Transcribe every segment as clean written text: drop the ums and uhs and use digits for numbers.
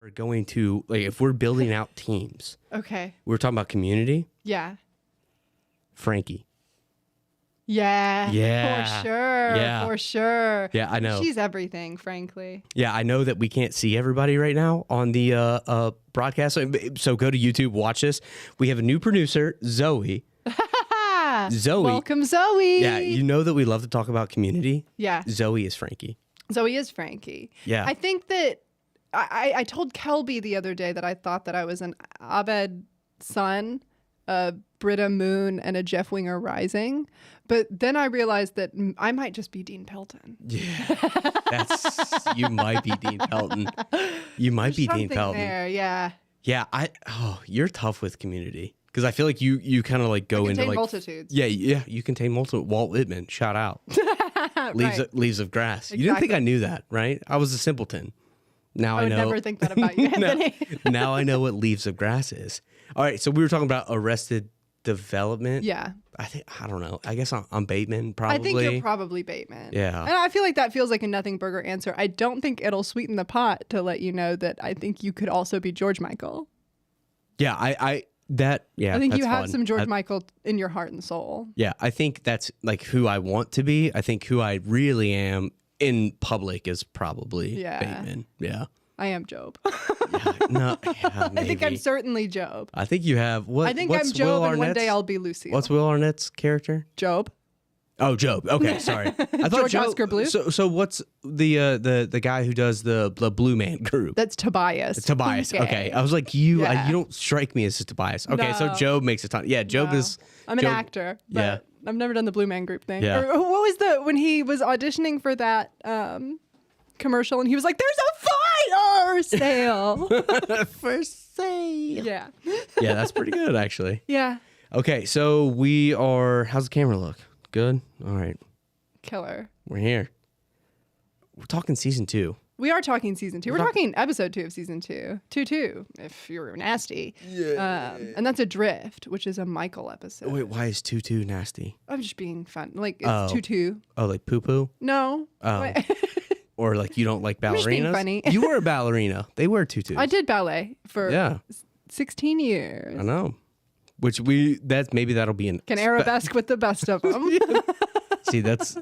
We're going to, like, if we're building out teams. Okay. We're talking about community. Yeah. Frankie. Yeah. Yeah. For sure. Yeah. For sure. Yeah, I know. She's everything, frankly. Yeah, I know that we can't see everybody right now on the broadcast. So go to YouTube, watch this. We have a new producer, Zoe. Zoe. Welcome, Zoe. Yeah, you know that we love to talk about community. Yeah. Zoe is Frankie. Zoe is Frankie. Yeah. I think that I told Kelby the other day that I thought that I was an Abed Sun, a Britta Moon, and a Jeff Winger Rising. But then I realized that I might just be Dean Pelton. Yeah. You might be Dean Pelton. You might be Dean Pelton. There, yeah. Yeah, you're tough with community. Because I feel like you kind of like go into like multitudes. Yeah, you contain multiple. Walt Whitman, shout out. Leaves of grass. Exactly. You didn't think I knew that, right? I was a simpleton. Now I know. I would never think that about you, Anthony. Now I know what leaves of grass is. All right, so we were talking about Arrested Development. Yeah. I don't know. I guess I'm Bateman, probably. I think you're probably Bateman. Yeah. And I feel like that feels like a nothing burger answer. I don't think it'll sweeten the pot to let you know that I think you could also be George Michael. Yeah, I think you have fun. some George Michael in your heart and soul. Yeah, I think that's like who I want to be. I think who I really am in public is probably Bateman. Yeah. I am Job. I think I'm certainly Job. I think you have what? I think what's I'm Job, Will and one Arnett's? day I'll be Lucille. What's Will Arnett's character? Job. Oh, Job. Okay, sorry. I thought George Job, Oscar Blue. So what's the guy who does the Blue Man Group? That's Tobias. It's Tobias. Okay, I was like you don't strike me as Tobias. Okay, so Job makes a ton. Yeah, Job is. I'm an actor. But Yeah. I've never done the Blue Man Group thing. Yeah. Or what was when he was auditioning for that commercial and he was like, "There's a fire sale." For sale. Yeah. Yeah, that's pretty good actually. Yeah. Okay, so we are. How's the camera look? Good. All right. Killer. We're here. We're talking season 2. We are talking season 2. We're talking episode 2 of season 2. 2-2, if you're nasty. Yeah. And that's Adrift, which is a Michael episode. Wait, why is 2-2 nasty? I'm just being fun. Like, it's 2-2. Oh, like poo-poo? No. Oh. Or like you don't like ballerinas? I'm just being funny. You were a ballerina. They wear tutus. I did ballet for 16 years. I know. Which maybe that'll be an... Can arabesque with the best of them. See, that's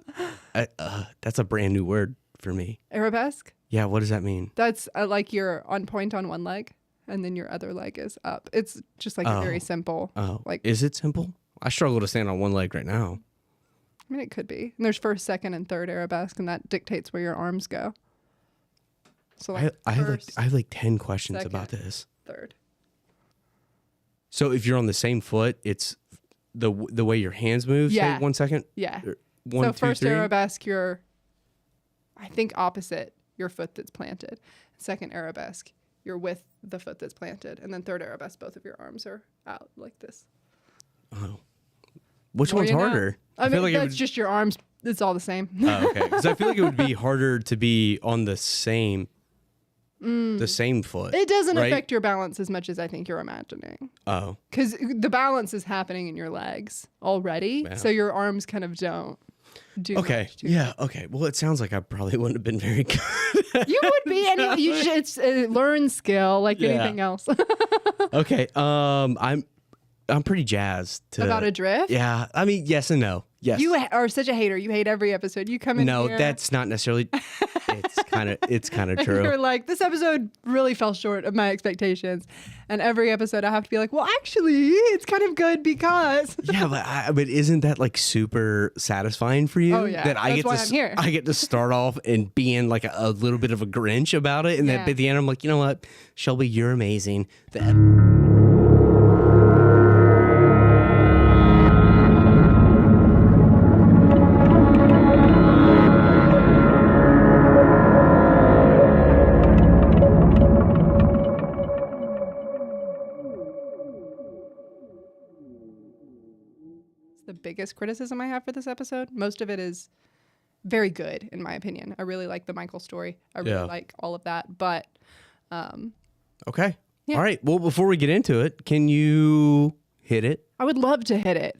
a brand new word for me. Arabesque? Yeah, what does that mean? That's like you're on point on one leg and then your other leg is up. It's just like a very simple. Oh, like, is it simple? I struggle to stand on one leg right now. I mean, it could be. And there's first, second, and third arabesque, and that dictates where your arms go. So like I have like 10 questions second, about this. Third. So if you're on the same foot, it's the way your hands move. Yeah. Say 1 second. Yeah. One, so two, first three. arabesque, you're, I think, opposite your foot that's planted. Second arabesque, you're with the foot that's planted. And then third arabesque, both of your arms are out like this. Oh. Which one's harder? I mean, feel like that's just your arms. It's all the same. Oh, okay. Because I feel like it would be harder to be on the same foot. It doesn't right? affect your balance as much as I think you're imagining. Oh. Because the balance is happening in your legs already. Yeah. So your arms kind of don't do much to Yeah. Okay. Well, it sounds like I probably wouldn't have been very good. You would be anyway. It's a learned skill like anything else. Okay. I'm pretty jazzed about Adrift. Yeah. I mean, yes and no. Yes. You are such a hater. You hate every episode. You come in No, here. that's not necessarily. It's kind of true. You're like, this episode really fell short of my expectations, and every episode I have to be like, well, actually, it's kind of good because. Yeah, but isn't that like super satisfying for you? Oh yeah, that that's why I'm here. I get to start off and being like a little bit of a Grinch about it, and then at the end I'm like, you know what, Shelby, you're amazing. The biggest criticism I have for this episode, most of it is very good in my opinion. I really like the Michael story. I really like all of that, but okay. Yeah. All right. Well, before we get into it, can you hit it? I would love to hit it.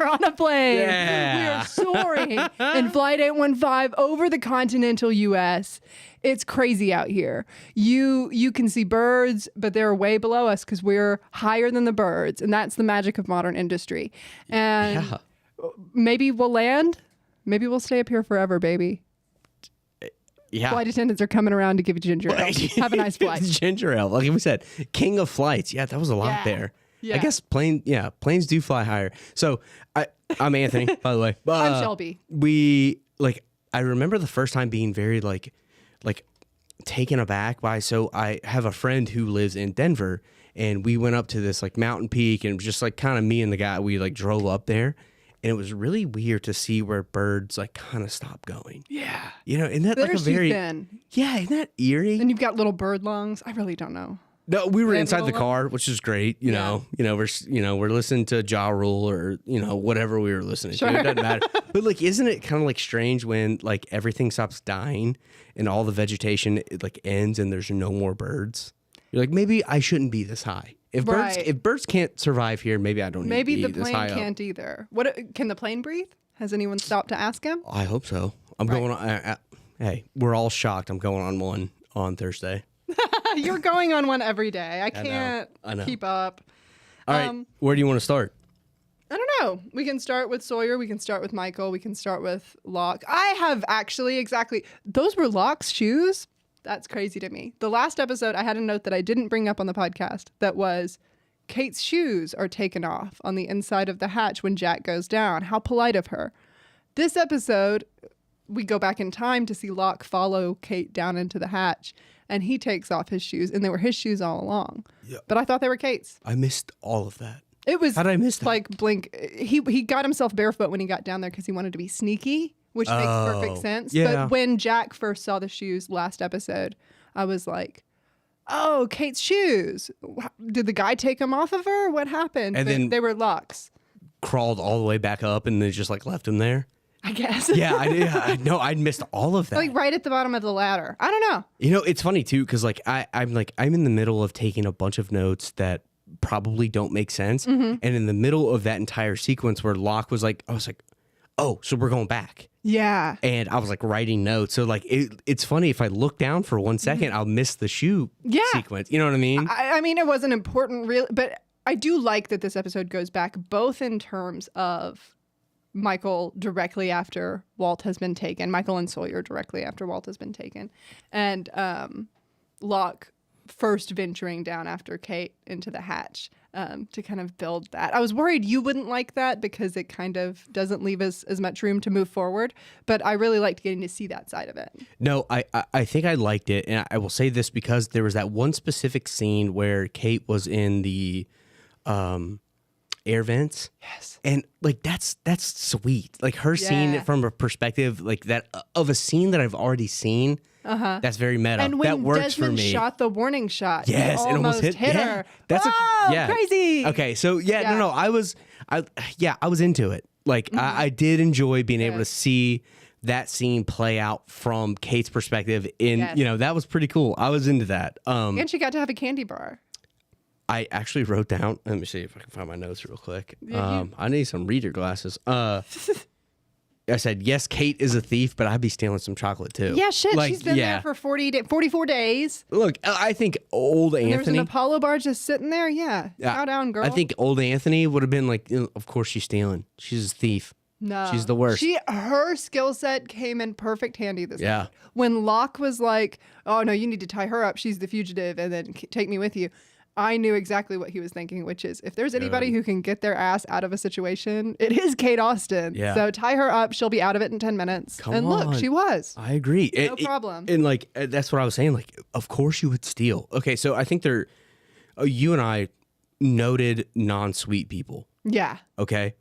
We're on a plane. Yeah. We are soaring in Flight 815 over the continental U.S. It's crazy out here. You can see birds, but they're way below us because we're higher than the birds. And that's the magic of modern industry. And maybe we'll land. Maybe we'll stay up here forever, baby. Yeah. Flight attendants are coming around to give you ginger ale. Have a nice flight. Ginger ale. Like we said, king of flights. Yeah, that was a lot there. Yeah. I guess planes do fly higher. So I'm Anthony, by the way. I'm Shelby. I remember the first time being very like taken aback by, so I have a friend who lives in Denver, and we went up to this like mountain peak, and it was just like kind of me and the guy, we like drove up there. And it was really weird to see where birds like kind of stop going. Yeah. You know, isn't that They're like a too very thin. Yeah, isn't that eerie? And you've got little bird lungs. I really don't know. No, we were They have inside the little car, which is great. You know, we're listening to Ja Rule or whatever we were listening to. It doesn't matter. But like, isn't it kind of like strange when like everything stops dying and all the vegetation like ends and there's no more birds? You're like, maybe I shouldn't be this high. If birds can't survive here, maybe I don't. Maybe need to the be this plane high can't either. What can the plane breathe? Has anyone stopped to ask him? I hope so. I'm going on. Hey, we're all shocked. I'm going on one on Thursday. You're going on one every day. I can't keep up. All right, where do you want to start? I don't know. We can start with Sawyer. We can start with Michael. We can start with Locke. I have actually those were Locke's shoes. That's crazy to me. The last episode, I had a note that I didn't bring up on the podcast that was Kate's shoes are taken off on the inside of the hatch when Jack goes down. How polite of her. This episode, we go back in time to see Locke follow Kate down into the hatch, and he takes off his shoes, and they were his shoes all along. Yeah. But I thought they were Kate's. I missed all of that. It was How did I miss that? Like blink. He got himself barefoot when he got down there because he wanted to be sneaky, which makes perfect sense. Yeah. But when Jack first saw the shoes last episode, I was like, oh, Kate's shoes. Did the guy take them off of her? What happened? And then they were Locke's. Crawled all the way back up and then just like left him there. I guess. Yeah, I did. No, I'd missed all of that. Like right at the bottom of the ladder. I don't know. You know, it's funny too because like I'm in the middle of taking a bunch of notes that probably don't make sense, and in the middle of that entire sequence where Locke was like, I was like, oh, so we're going back. Yeah. And I was like writing notes. So like it's funny if I look down for 1 second, I'll miss the shoe sequence. You know what I mean? I mean, it wasn't important really, but I do like that this episode goes back both in terms of Michael directly after Walt has been taken, Michael and Sawyer directly after Walt has been taken, and Locke first venturing down after Kate into the hatch to kind of build that. I was worried you wouldn't like that because it kind of doesn't leave us as much room to move forward, but I really liked getting to see that side of it. No, I think I liked it, and I will say this because there was that one specific scene where Kate was in the air vents. Yes. And like that's sweet. Like her seeing it from a perspective like that of a scene that I've already seen. That's very meta. And when that works Desmond for me. shot the warning shot, Yes, it it almost hit her. That's crazy. Okay, so no, I was into it. Like I did enjoy being able to see that scene play out from Kate's perspective. That was pretty cool. I was into that. And she got to have a candy bar. I actually wrote down. Let me see if I can find my notes real quick. I need some reader glasses. I said, yes, Kate is a thief, but I'd be stealing some chocolate too. Yeah, shit. She's been there for 44 days. Look, I think old Anthony. There's an Apollo bar just sitting there. Yeah. Bow down, girl. I think old Anthony would have been like, of course she's stealing. She's a thief. No. She's the worst. Her skill set came in perfect handy this week. When Locke was like, oh, no, you need to tie her up. She's the fugitive and then take me with you. I knew exactly what he was thinking, which is if there's anybody who can get their ass out of a situation, it is Kate Austin. Yeah. So tie her up. She'll be out of it in 10 minutes. Come on. Look, she was. I agree. No problem. And like, that's what I was saying. Like, of course you would steal. Okay, so I think you and I noted non-sweet people. Yeah. Okay.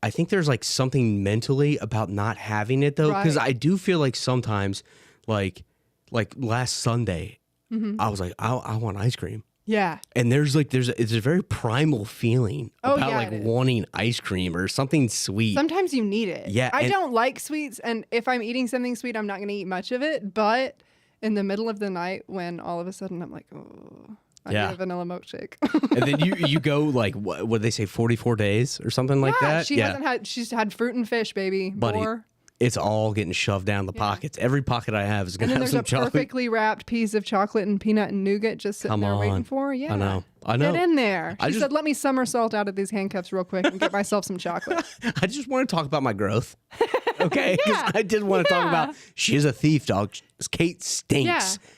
I think there's like something mentally about not having it though. Because I do feel like sometimes like last Sunday, I was like, I want ice cream. Yeah. And it's a very primal feeling about wanting ice cream or something sweet. Sometimes you need it. Yeah. I don't like sweets, and if I'm eating something sweet, I'm not going to eat much of it. But in the middle of the night when all of a sudden I'm like, oh, I need a vanilla milkshake. And then you go like what did they say 44 days or something like that? She's had fruit and fish, baby. Buddy, More. it's all getting shoved down the pockets. Every pocket I have is going to have some chocolate. And then there's a perfectly wrapped piece of chocolate and peanut and nougat just sitting there waiting for her. Yeah. I know. Get in there. She said, let me somersault out of these handcuffs real quick and get myself some chocolate. I just want to talk about my growth. Okay? Because I did want to talk about, she's a thief, dog. Kate stinks. Yeah.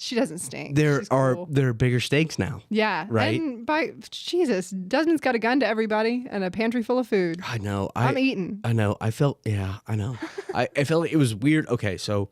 She doesn't stink. There are bigger stakes now. Yeah. Right? And by Jesus, Desmond's got a gun to everybody and a pantry full of food. I know. I'm eating. I know. I felt I felt like it was weird. Okay, so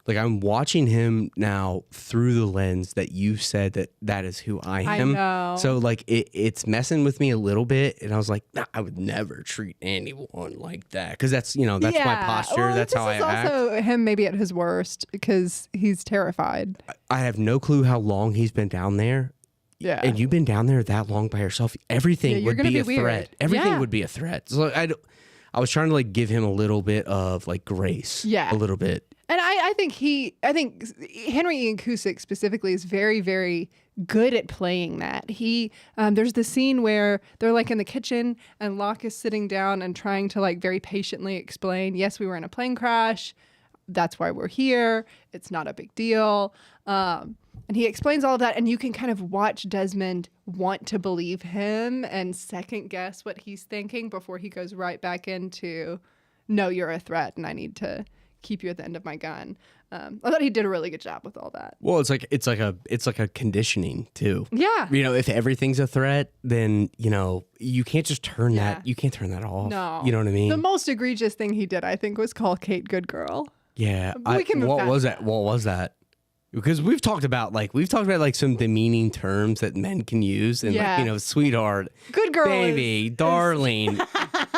like I'm watching him now through the lens that you said that is who I am. I know. So like it's messing with me a little bit, and I was like, nah, I would never treat anyone like that because that's that's my posture. Well, that's how I act. Also, him maybe at his worst because he's terrified. I have no clue how long he's been down there. Yeah. And you've been down there that long by yourself. Everything would be a threat. Everything would be a threat. So I was trying to like give him a little bit of like grace. Yeah. A little bit. And I think Henry Ian Cusick specifically is very, very good at playing that. There's the scene where they're like in the kitchen and Locke is sitting down and trying to like very patiently explain, yes, we were in a plane crash. That's why we're here. It's not a big deal. And he explains all of that, and you can kind of watch Desmond want to believe him and second guess what he's thinking before he goes right back into, no, you're a threat and I need to keep you at the end of my gun. I thought he did a really good job with all that. Well, it's like a conditioning too. Yeah. If everything's a threat, then you can't just turn that. You can't turn that off. No. You know what I mean? The most egregious thing he did, I think, was call Kate good girl. Yeah. What was that? What was that? Because we've talked about some demeaning terms that men can use, and sweetheart, good girl, baby, darling.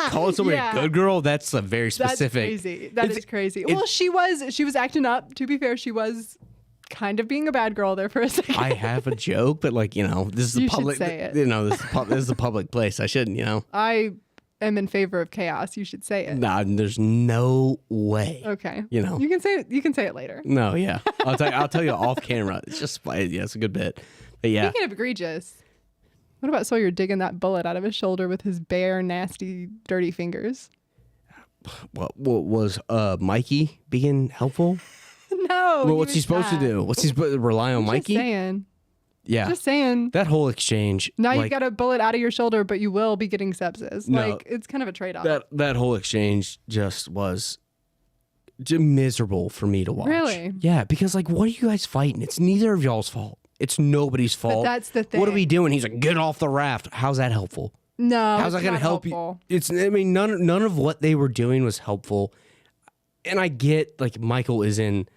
Calling somebody a good girl, that's a very specific. That's crazy. That is crazy. Well, she was acting up. To be fair, she was kind of being a bad girl there for a second. I have a joke, but this is a public. Should say it. This is a public place. I shouldn't. I am in favor of chaos. You should say it. Nah, there's no way. Okay. You can say it. You can say it later. No, yeah. I'll tell you off camera. It's just it's a good bit. But yeah. Speaking of egregious, what about Sawyer digging that bullet out of his shoulder with his bare, nasty, dirty fingers? What was Mikey being helpful? No. Well, what's he supposed to do? What's he supposed to rely on Mikey? Just saying. Yeah. Just saying. That whole exchange. Now you got a bullet out of your shoulder, but you will be getting sepsis. No, it's kind of a trade-off. That whole exchange just was miserable for me to watch. Really? Yeah, because what are you guys fighting? It's neither of y'all's fault. It's nobody's fault. But that's the thing. What are we doing? He's like, get off the raft. How's that helpful? No. How's that going to help helpful. you? None of what they were doing was helpful. And I get Michael is in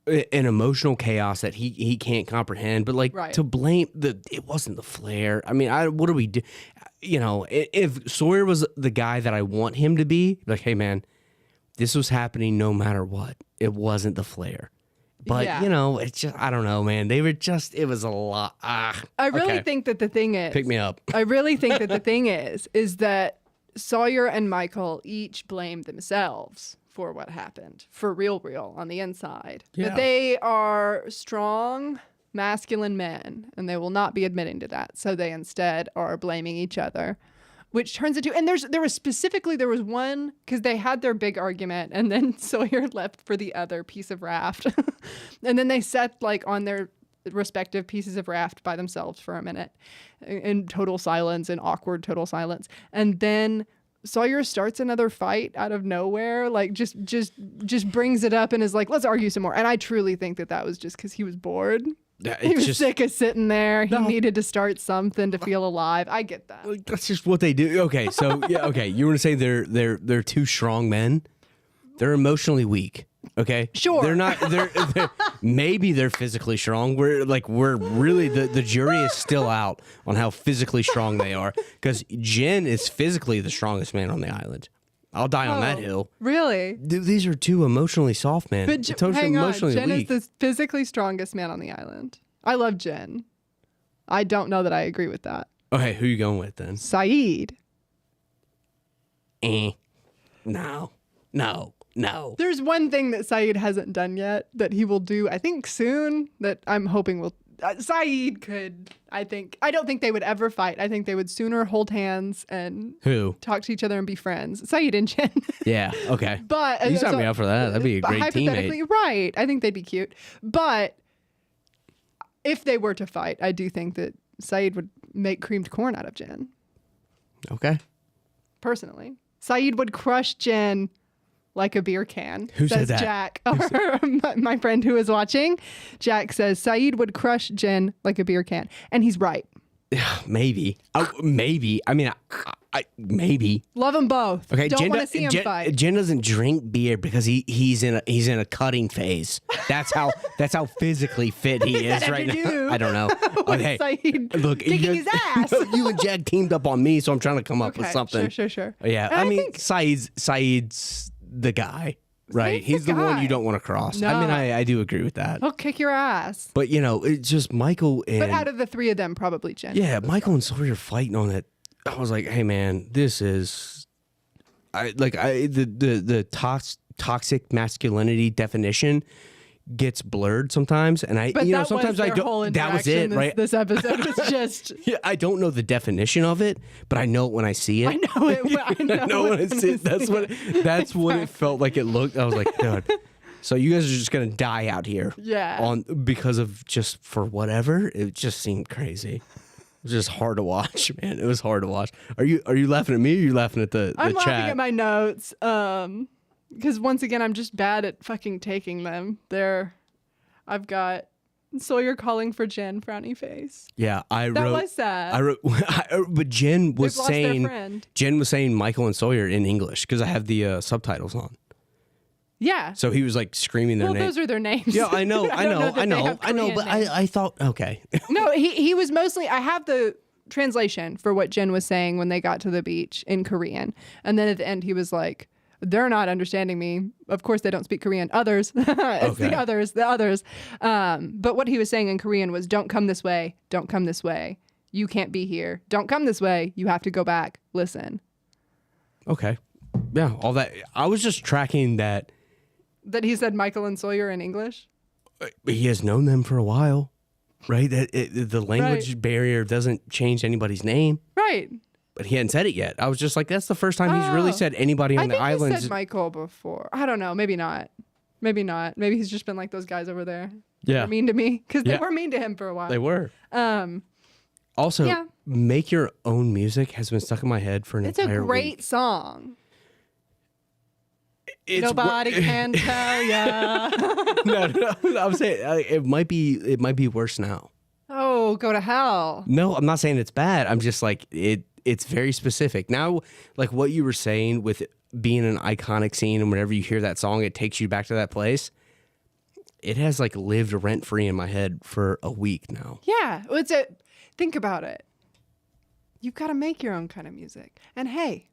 an emotional chaos that he can't comprehend, but right. To blame it wasn't the flare. I mean, what do we do? If Sawyer was the guy that I want him to be, like, hey man, this was happening no matter what. It wasn't the flare. But it's just, I don't know, man. They were just, it was a lot. I really think that the thing is, pick me up. I really think that the thing is that Sawyer and Michael each blame themselves for what happened, for real on the inside. Yeah. But they are strong, masculine men, and they will not be admitting to that. So they instead are blaming each other, which turns into, and there was one, because they had their big argument, and then Sawyer left for the other piece of raft. And then they sat on their respective pieces of raft by themselves for a minute in total silence, in awkward total silence. And then Sawyer starts another fight out of nowhere, just brings it up and is like, let's argue some more. And I truly think that was just because he was bored. He was sick of sitting there. He needed to start something to feel alive. I get that. That's just what they do. Okay, so yeah, okay. You want to say they're two strong men? They're emotionally weak. Okay, sure. They're not. They're maybe they're physically strong. We're really the jury is still out on how physically strong they are, because Jen is physically the strongest man on the island. I'll die on that hill. Really? Dude, these are two emotionally soft men. But hang on, Jen weak. is the physically strongest man on the island. I love Jen. I don't know that I agree with that. Okay, who you going with then? Saeed. No. There's one thing that Saeed hasn't done yet that he will do, I think soon, that I'm hoping will Saeed could, I think. I don't think they would ever fight. I think they would sooner hold hands and Who? talk to each other and be friends. Saeed and Jen. Yeah, okay. But You signed me up for that. That'd be a great hypothetically, teammate. right. I think they'd be cute. But if they were to fight, I do think that Saeed would make creamed corn out of Jen. Okay. Personally. Saeed would crush Jen like a beer can. Who says said that? Jack, my friend who is watching. Jack says Saeed would crush Jen like a beer can. And he's right. Maybe. Maybe. I mean, maybe. Love them both. Okay. Don't want to see him fight. Jen doesn't drink beer because he's in a cutting phase. That's how physically fit he is right now. I don't know. Okay. Saeed Look, kicking his ass. You and Jack teamed up on me, so I'm trying to come up with something. Sure. Yeah. And I mean, think Saeed's the guy, right? Saeed's He's the one you don't want to cross. No. I mean, I do agree with that. He'll kick your ass. But it's just Michael and But out of the three of them, probably Jen. yeah, Michael and Sawyer fighting on it. I was like, hey man, this is the toxic masculinity definition gets blurred sometimes, and But that sometimes was I their don't. whole That was interaction it, right? This episode was just. Yeah, I don't know the definition of it, but I know it when I see it. I know it. I know when I see it. That's what it felt like. It looked. I was like, God. So you guys are just gonna die out here, Yeah. because of just for whatever. It just seemed crazy. It was just hard to watch, man. It was hard to watch. Are you laughing at me or are you laughing at the I'm chat? laughing at my notes. Because once again, I'm just bad at fucking taking them. I've got Sawyer calling for Jen, frowny face. Yeah, That was sad. I wrote, but Jen was They've lost their saying friend. Jen was saying Michael and Sawyer in English because I have the subtitles on. Yeah. So he was like screaming their Well, name. those are their names. Yeah, I know, I know. But I thought, okay. No, he was mostly. I have the translation for what Jen was saying when they got to the beach in Korean, and then at the end he was like, "They're not understanding me. Of course they don't speak Korean. Others, it's the others. But what he was saying in Korean was, "Don't come this way. Don't come this way. You can't be here. Don't come this way. You have to go back. Listen." Okay. Yeah, all that. I was just tracking that. That he said Michael and Sawyer in English. He has known them for a while, right? The language barrier doesn't change anybody's name. Right. But he hadn't said it yet. I was just like, that's the first time he's really said anybody on the I think islands. he said Michael before. I don't know. Maybe not. Maybe he's just been like those guys over there. Yeah. They're mean to me because they were mean to him for a while. They were. Also, Make Your Own Music has been stuck in my head for an entire week. It's a great song. It's Nobody can tell ya. no, I'm saying it might be worse now. Oh, go to hell. No, I'm not saying it's bad. I'm just like it's very specific. Now, like what you were saying with being an iconic scene and whenever you hear that song, it takes you back to that place. It has like lived rent free in my head for a week now. Yeah. Think about it. You've got to make your own kind of music. And hey,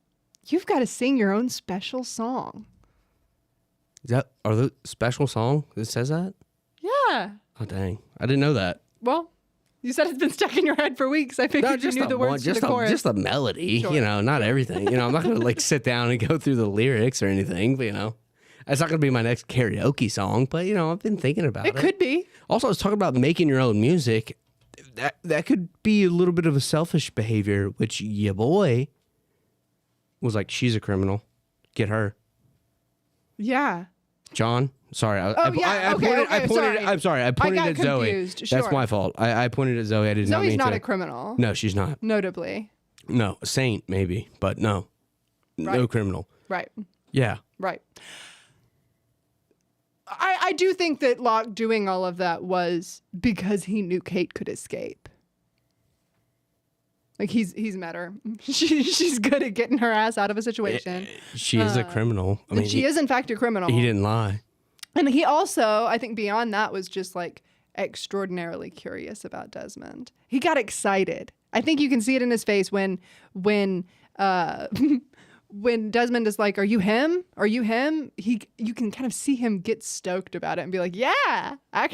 you've got to sing your own special song. Are the special song that says that? Yeah. Oh dang. I didn't know that. Well, you said it's been stuck in your head for weeks. I figured you knew the words to the chorus. Just the melody, Sure. Not everything. I'm not gonna like sit down and go through the lyrics or anything, but that's not gonna be my next karaoke song. But I've been thinking about it. It could be. Also, I was talking about making your own music. That could be a little bit of a selfish behavior, which your boy was like, she's a criminal. Get her. Yeah. John, sorry. I pointed at Zoe. Confused. That's Sure. my fault. I pointed at Zoe. I did not mean Zoe's to. not a criminal. No, she's not. Notably. No, a saint maybe, but no. No Right. criminal. Right. Yeah. Right. I do think that Locke doing all of that was because he knew Kate could escape. Like he's met her. She's good at getting her ass out of a situation. She is a criminal. I mean, she is in fact a criminal. He didn't lie. And he also, I think beyond that, was just like extraordinarily curious about Desmond. He got excited. I think you can see it in his face when Desmond is like, "Are you him? Are you him?" You can kind of see him get stoked about it and be like, "Yeah, I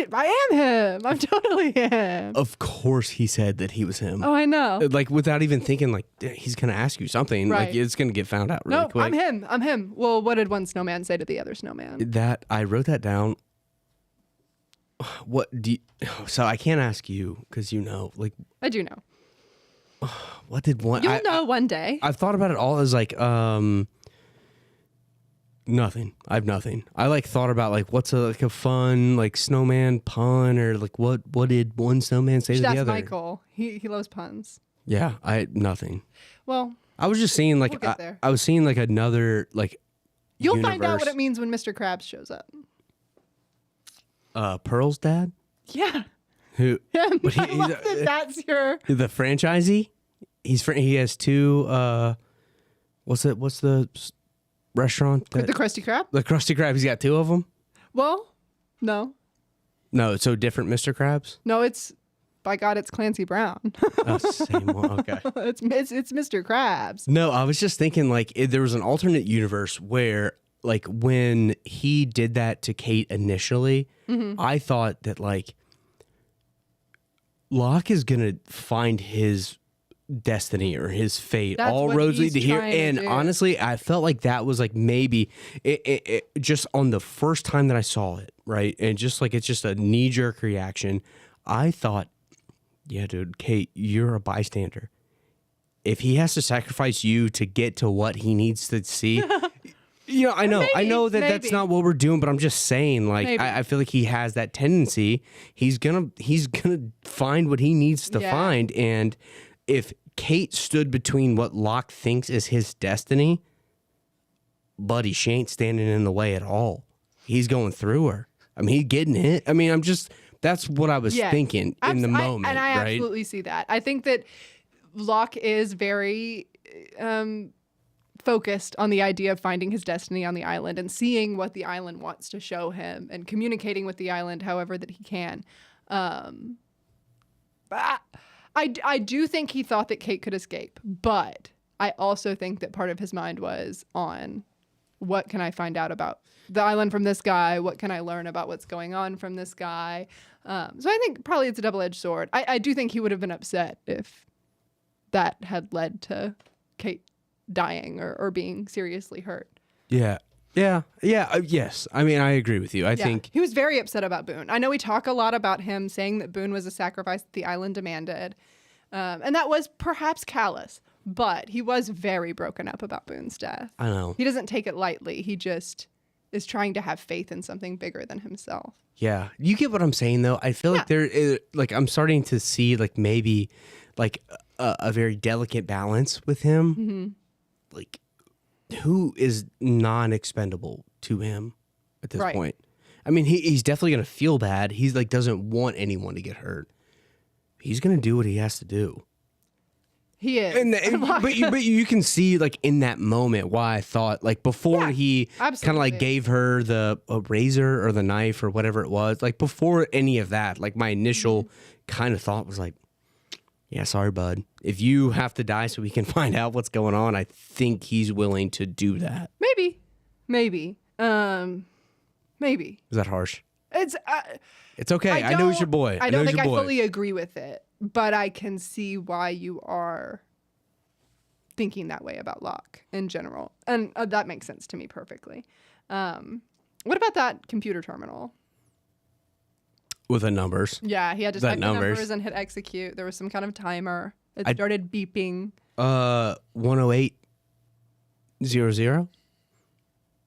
am him. I'm totally him." Of course, he said that he was him. Oh, I know. Like without even thinking, like he's gonna ask you something. Right. Like it's gonna get found out really No, quick. I'm him. I'm him. Well, what did one snowman say to the other snowman? That I wrote that down. what do you, so I can't ask you because like I do know. what did one You'll know one day. I've thought about it all as like nothing. I have nothing. I like thought about like what's a fun like snowman pun, or like what did one snowman say to the That's other? Michael. He loves puns. Yeah, I nothing. Well, I was just seeing like we'll get there. I was seeing like another like You'll find out what it means when Mr. Krabs shows up. Pearl's dad? Yeah. Who? Him. I love that that's your... The franchisee? He has two, what's the restaurant? The Krusty Krab? The Krusty Krab. He's got two of them? Well, no. No, it's so different Mr. Krabs? No, it's... By God, it's Clancy Brown. Oh, same one. Okay. it's Mr. Krabs. No, I was just thinking like there was an alternate universe where like when he did that to Kate initially, I thought that like Locke is gonna find his destiny or his fate. That's All what roads lead he's to here. trying to And do. honestly, I felt like that was like maybe it just on the first time that I saw it, right? And just like it's just a knee jerk reaction. I thought, yeah, dude, Kate, you're a bystander. If he has to sacrifice you to get to what he needs to see, I know that that's not what we're doing, but I'm just saying, like, I feel like he has that tendency. He's gonna find what he needs to find, and if Kate stood between what Locke thinks is his destiny, buddy, she ain't standing in the way at all. He's going through her. I mean, he's getting hit. I mean, that's what I was thinking in the moment, and I right? absolutely see that. I think that Locke is very focused on the idea of finding his destiny on the island and seeing what the island wants to show him and communicating with the island however that he can. But I do think he thought that Kate could escape, but I also think that part of his mind was on what can I find out about the island from this guy? What can I learn about what's going on from this guy? So I think probably it's a double-edged sword. I do think he would have been upset if that had led to Kate dying or being seriously hurt. Yeah. Yes. I mean, I agree with you. I think he was very upset about Boone. I know we talk a lot about him saying that Boone was a sacrifice that the island demanded. And that was perhaps callous, but he was very broken up about Boone's death. I know. He doesn't take it lightly. He just is trying to have faith in something bigger than himself. Yeah. You get what I'm saying, though? I feel like there is, like, I'm starting to see, like, maybe, like, a very delicate balance with him. Mm-hmm. Like, who is non-expendable to him at this point? I mean, he's definitely going to feel bad. He's, like, doesn't want anyone to get hurt. He's going to do what he has to do. He is. But you can see, like, in that moment why I thought, like, before he kind of, like, gave her a razor or the knife or whatever it was, like, before any of that, like, my initial kind of thought was, like, yeah, sorry, bud. If you have to die so we can find out what's going on, I think he's willing to do that. Maybe. Is that harsh? It's okay. I know he's your boy. I don't think I fully agree with it, but I can see why you are thinking that way about Locke in general. And that makes sense to me perfectly. What about that computer terminal? With the numbers. Yeah, he had to type the numbers and hit execute. There was some kind of timer. It started beeping. 108:00.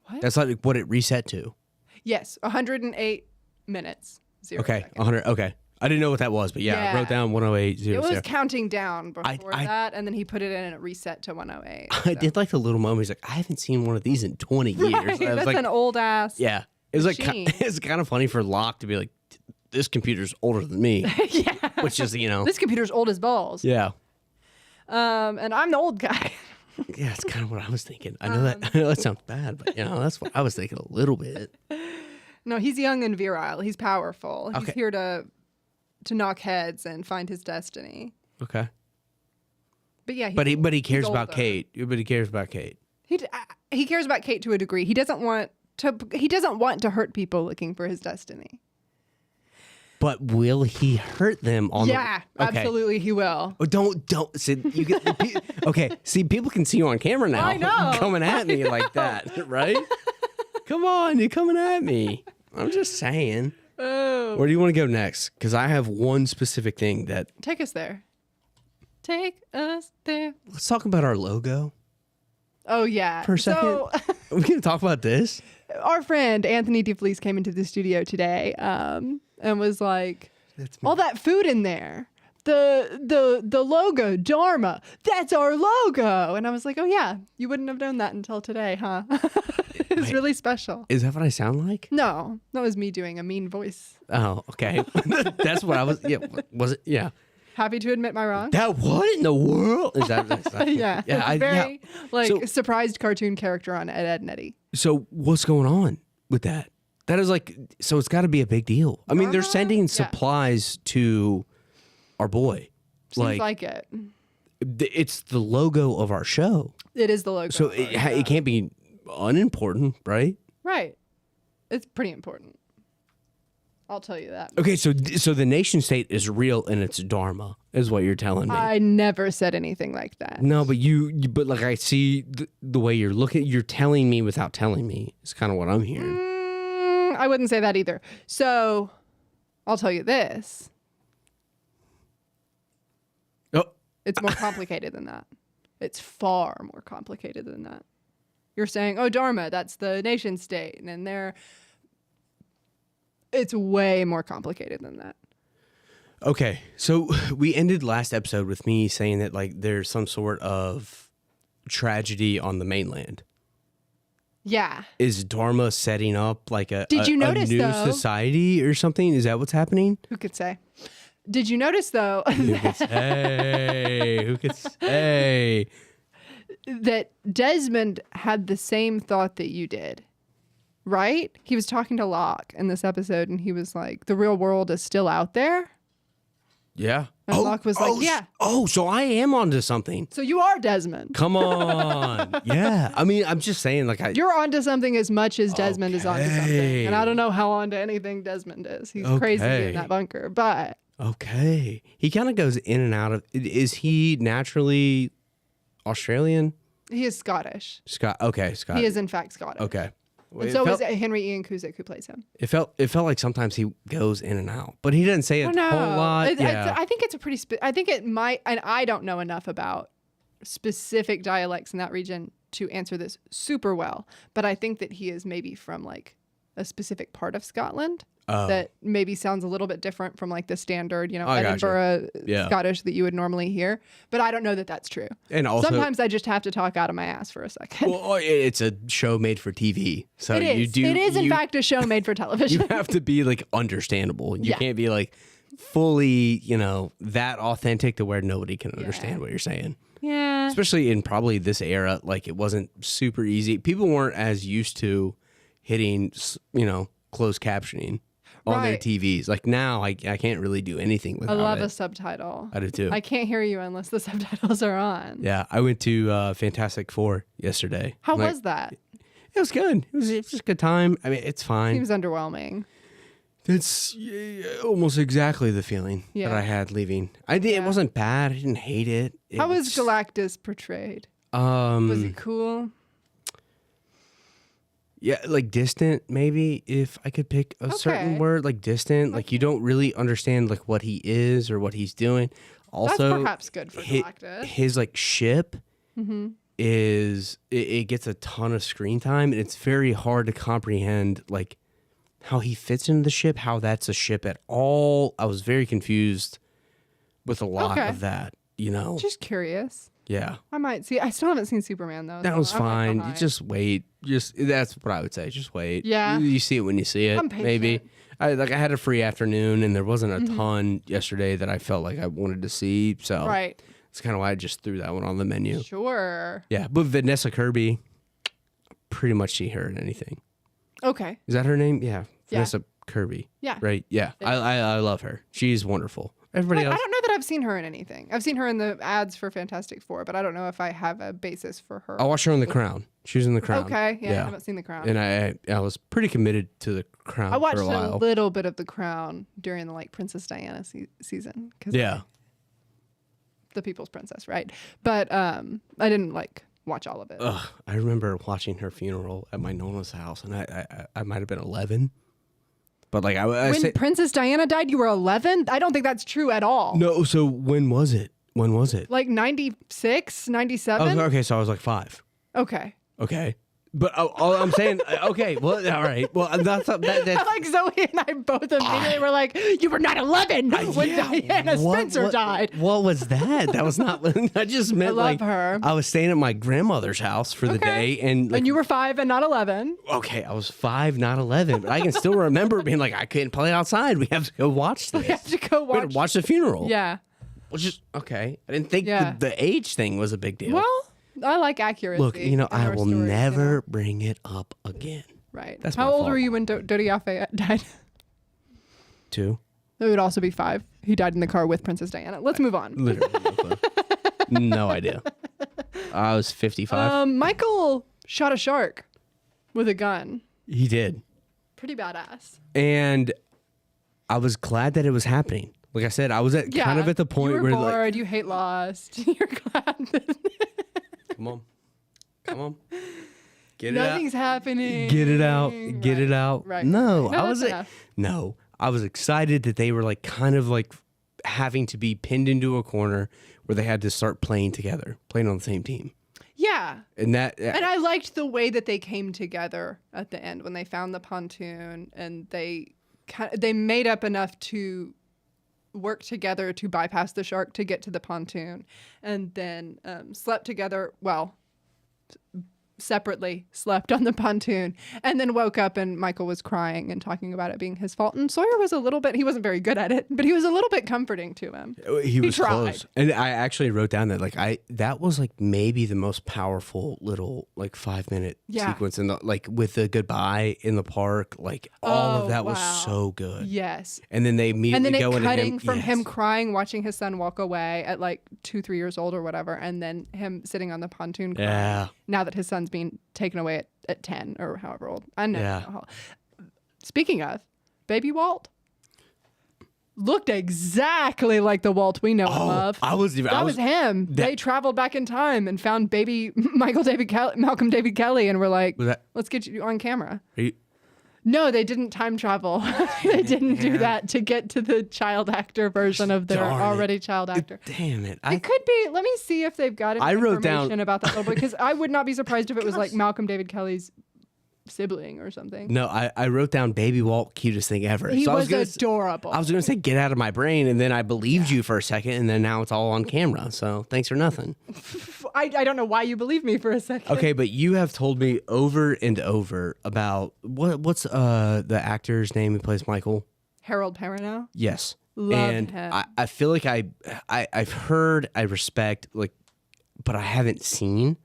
What? That's like what it reset to. Yes, 108 minutes. 0 Okay, seconds. 100. Okay, I didn't know what that was, but I wrote down 108:00. It was counting down before that, and then he put it in and it reset to 108. I did like the little moment. He's like, I haven't seen one of these in 20 years. Right, I was that's like, an old ass. Yeah, it's like machine. it's kind of funny for Locke to be like, this computer's older than me. Yeah. Which is, This computer's old as balls. Yeah. And I'm the old guy. Yeah, that's kind of what I was thinking. I know that sounds bad, but that's what I was thinking a little bit. No, he's young and virile. He's powerful. He's here to knock heads and find his destiny. Okay. But yeah, but he cares about Kate. But he cares about Kate. He cares about Kate to a degree. He doesn't want to hurt people looking for his destiny. But will he hurt them on absolutely he will. Oh, don't see you get okay, see people can see you on camera now. I know. Coming at me like that, right? Come on, you're coming at me. I'm just saying. Oh. Where do you want to go next? Because I have one specific thing that. Take us there. Take us there. Let's talk about our logo Oh, yeah. for a second. So, Are we going to talk about this? our friend Anthony DeFleece came into the studio today and was like, all that food in there. The logo, Dharma, that's our logo. And I was like, oh, yeah, you wouldn't have known that until today, huh? It was really special. Is that what I sound like? No, that was me doing a mean voice. Oh, okay. That's what I was. Yeah, was it? Yeah. Happy to admit my wrong. That what in the world is that? Yeah, yeah. very So- surprised cartoon character on Ed, and Eddie. So what's going on with that? That is like. So it's got to be a big deal. I mean, they're Dharma? sending Yeah. supplies to our boy. Seems like it. It's the logo of our show, It is the logo. so of our show. it can't be unimportant, right? Right. It's pretty important. I'll tell you that. Okay, so the nation state is real and it's Dharma, is what you're telling me. I never said anything like that. No, but but like I see the way you're looking, you're telling me without telling me. It's kind of what I'm hearing. I wouldn't say that either. So I'll tell you this. Oh, It's more complicated than that. It's far more complicated than that. You're saying, oh, Dharma, that's the nation state. And it's way more complicated than that. okay. So we ended last episode with me saying that like there's some sort of tragedy on the mainland. Yeah. Is Dharma setting up like Did you notice, a new though? society or something? Is that what's happening? Who could say? Did you notice, though, Who could say? Who could say? that Desmond had the same thought that you did, right? He was talking to Locke in this episode, and he was like, the real world is still out there. Yeah. And Locke was like, yeah. Oh, so I am onto something. So you are Desmond. Come on. Yeah. I mean, I'm just saying, like, You're onto something as much as Desmond is onto something. Okay. And I don't know how onto anything Desmond is. He's crazy Okay. in that bunker, but okay. He kind of goes in and out of. Is he naturally Australian? he is Scottish. Okay, Scott. He is, in fact, Scottish. Okay. And so is Henry Ian Cusick, who plays him. It felt like sometimes he goes in and out, but he doesn't say a whole lot. I think it's a pretty. I think it might, and I don't know enough about specific dialects in that region to answer this super well. But I think that he is maybe from like a specific part of Scotland that maybe sounds a little bit different from like the standard, I gotcha. Edinburgh Yeah. Scottish that you would normally hear. But I don't know that that's true. And also, Sometimes I just have to talk out of my ass for a second. well, it's a show made for TV, so it is. you do. It is, in fact, a show made for television. You have to be like understandable. You Yeah. can't be like fully, that authentic to where nobody can understand what you're saying. Yeah. Especially in probably this era, like it wasn't super easy. People weren't as used to hitting, closed captioning on their Right. TVs. Like now, I can't really do anything I without love it. a subtitle. I do too. I can't hear you unless the subtitles are on. Yeah, I went to Fantastic Four yesterday. How Like, was that? It was good. It was just a good time. I mean, it's fine. Seems underwhelming. It's almost exactly the feeling Yeah. that I had leaving. It Yeah. wasn't bad. I didn't hate it. How was Galactus portrayed? Um, Was he cool? yeah, like distant. Maybe if I could pick a certain Okay. word, like distant. Like you don't really understand like what he is or what he's doing. Also, That's perhaps good for Galactus. his like ship is it gets a ton of screen time, and it's very hard to comprehend like how he fits into the ship, how that's a ship at all. I was very confused with a lot Okay. of that, Just curious. Yeah. I might see. I still haven't seen Superman though. That so was I'm, like, fine. You behind. just wait. That's what I would say. Just wait. Yeah. You see it when you see it. I'm patient. Maybe. I had a free afternoon and there wasn't a ton yesterday that I felt like I wanted to see. So Right. that's kind of why I just threw that one on the menu. Sure. Yeah. But Vanessa Kirby, pretty much see her in anything. Okay. Is that her name? Yeah. Vanessa Kirby. Yeah. Right. Yeah. I love her. She's wonderful. Everybody I else. don't know that I've seen her in anything. I've seen her in the ads for Fantastic Four, but I don't know if I have a basis for her. I watched her in The Crown. She was in The Crown. Okay. Yeah, I haven't seen The Crown. And I was pretty committed to The Crown I watched for a while. a little bit of The Crown during the Princess Diana season. 'Cause Yeah. the People's Princess, right? But I didn't watch all of it. Ugh, I remember watching her funeral at my nonna's house, and I might have been 11. But like I When say, Princess Diana died, you were 11? I don't think that's true at all. no. So when was it? When was it? Like 96, 97? Oh, okay. So I was like 5. Okay. Okay. But all I'm saying, okay, well, all right. Well, that's Like Zoe and I both immediately were like, you were not 11 when Diana Spencer died. What was that? That was not, I just meant love her. I was staying at my grandmother's house for the day. And And you were 5 and not 11. okay, I was 5, not 11. But I can still remember being like, I couldn't play outside. We have to go watch this. We have to go We had to watch the funeral. Yeah. Which is, okay. I didn't think Yeah. the age thing was a big deal. Well, I like accuracy. Look, in I our will stories, never bring it up again. Right. That's How my old fault. were you when Dodi Yafe died? 2. It would also be 5. He died in the car with Princess Diana. Let's move on. Literally. No clue. No idea. I was 55. Michael shot a shark with a gun. He did. Pretty badass. And I was glad that it was happening. Like I said, I was kind of at the point you were where bored, like, you hate Lost. You're glad that come on, get it nothing's out. happening. Get it out. Get it out. Right. No, No, I was that's enough. no, I was excited that they were like kind of like having to be pinned into a corner where they had to start playing together, playing on the same team. Yeah. And that And I liked the way that they came together at the end when they found the pontoon and they made up enough to work together to bypass the shark to get to the pontoon, and then slept together. Well, separately slept on the pontoon, and then woke up and Michael was crying and talking about it being his fault. And Sawyer was a little bit, he wasn't very good at it, but he was a little bit comforting to him. he was tried. close. And I actually wrote down that that was like maybe the most powerful little like 5-minute sequence in the like with the goodbye in the park. Like all of that was so good. Yes. And then they immediately And then go it into cutting him from him crying, watching his son walk away at like 2-3 years old or whatever, and then him sitting on the pontoon crying. Yeah. Now that his son's being taken away at 10 or however old. I know. Yeah. Speaking of, baby Walt looked exactly like the Walt we know and love. That was him. They traveled back in time and found baby Malcolm David Kelly, and were like, let's get you on camera. No, they didn't time travel. They didn't do that to get to the child actor version of their already child actor. Damn it. It could be. Let me see if they've got any wrote information down about that little boy, because I would not be surprised if it was like Malcolm David Kelly's sibling or something. No, I wrote down baby Walt, cutest thing ever. He so was adorable. I was going to say get out of my brain, and then I believed you for a second, and then now it's all on camera. So thanks for nothing. I don't know why you believe me for a second. Okay, but you have told me over and over about what's the actor's name who plays Michael? Harold Perrineau. Yes. Love and him. I feel like I've heard, I respect, like, but I haven't seen.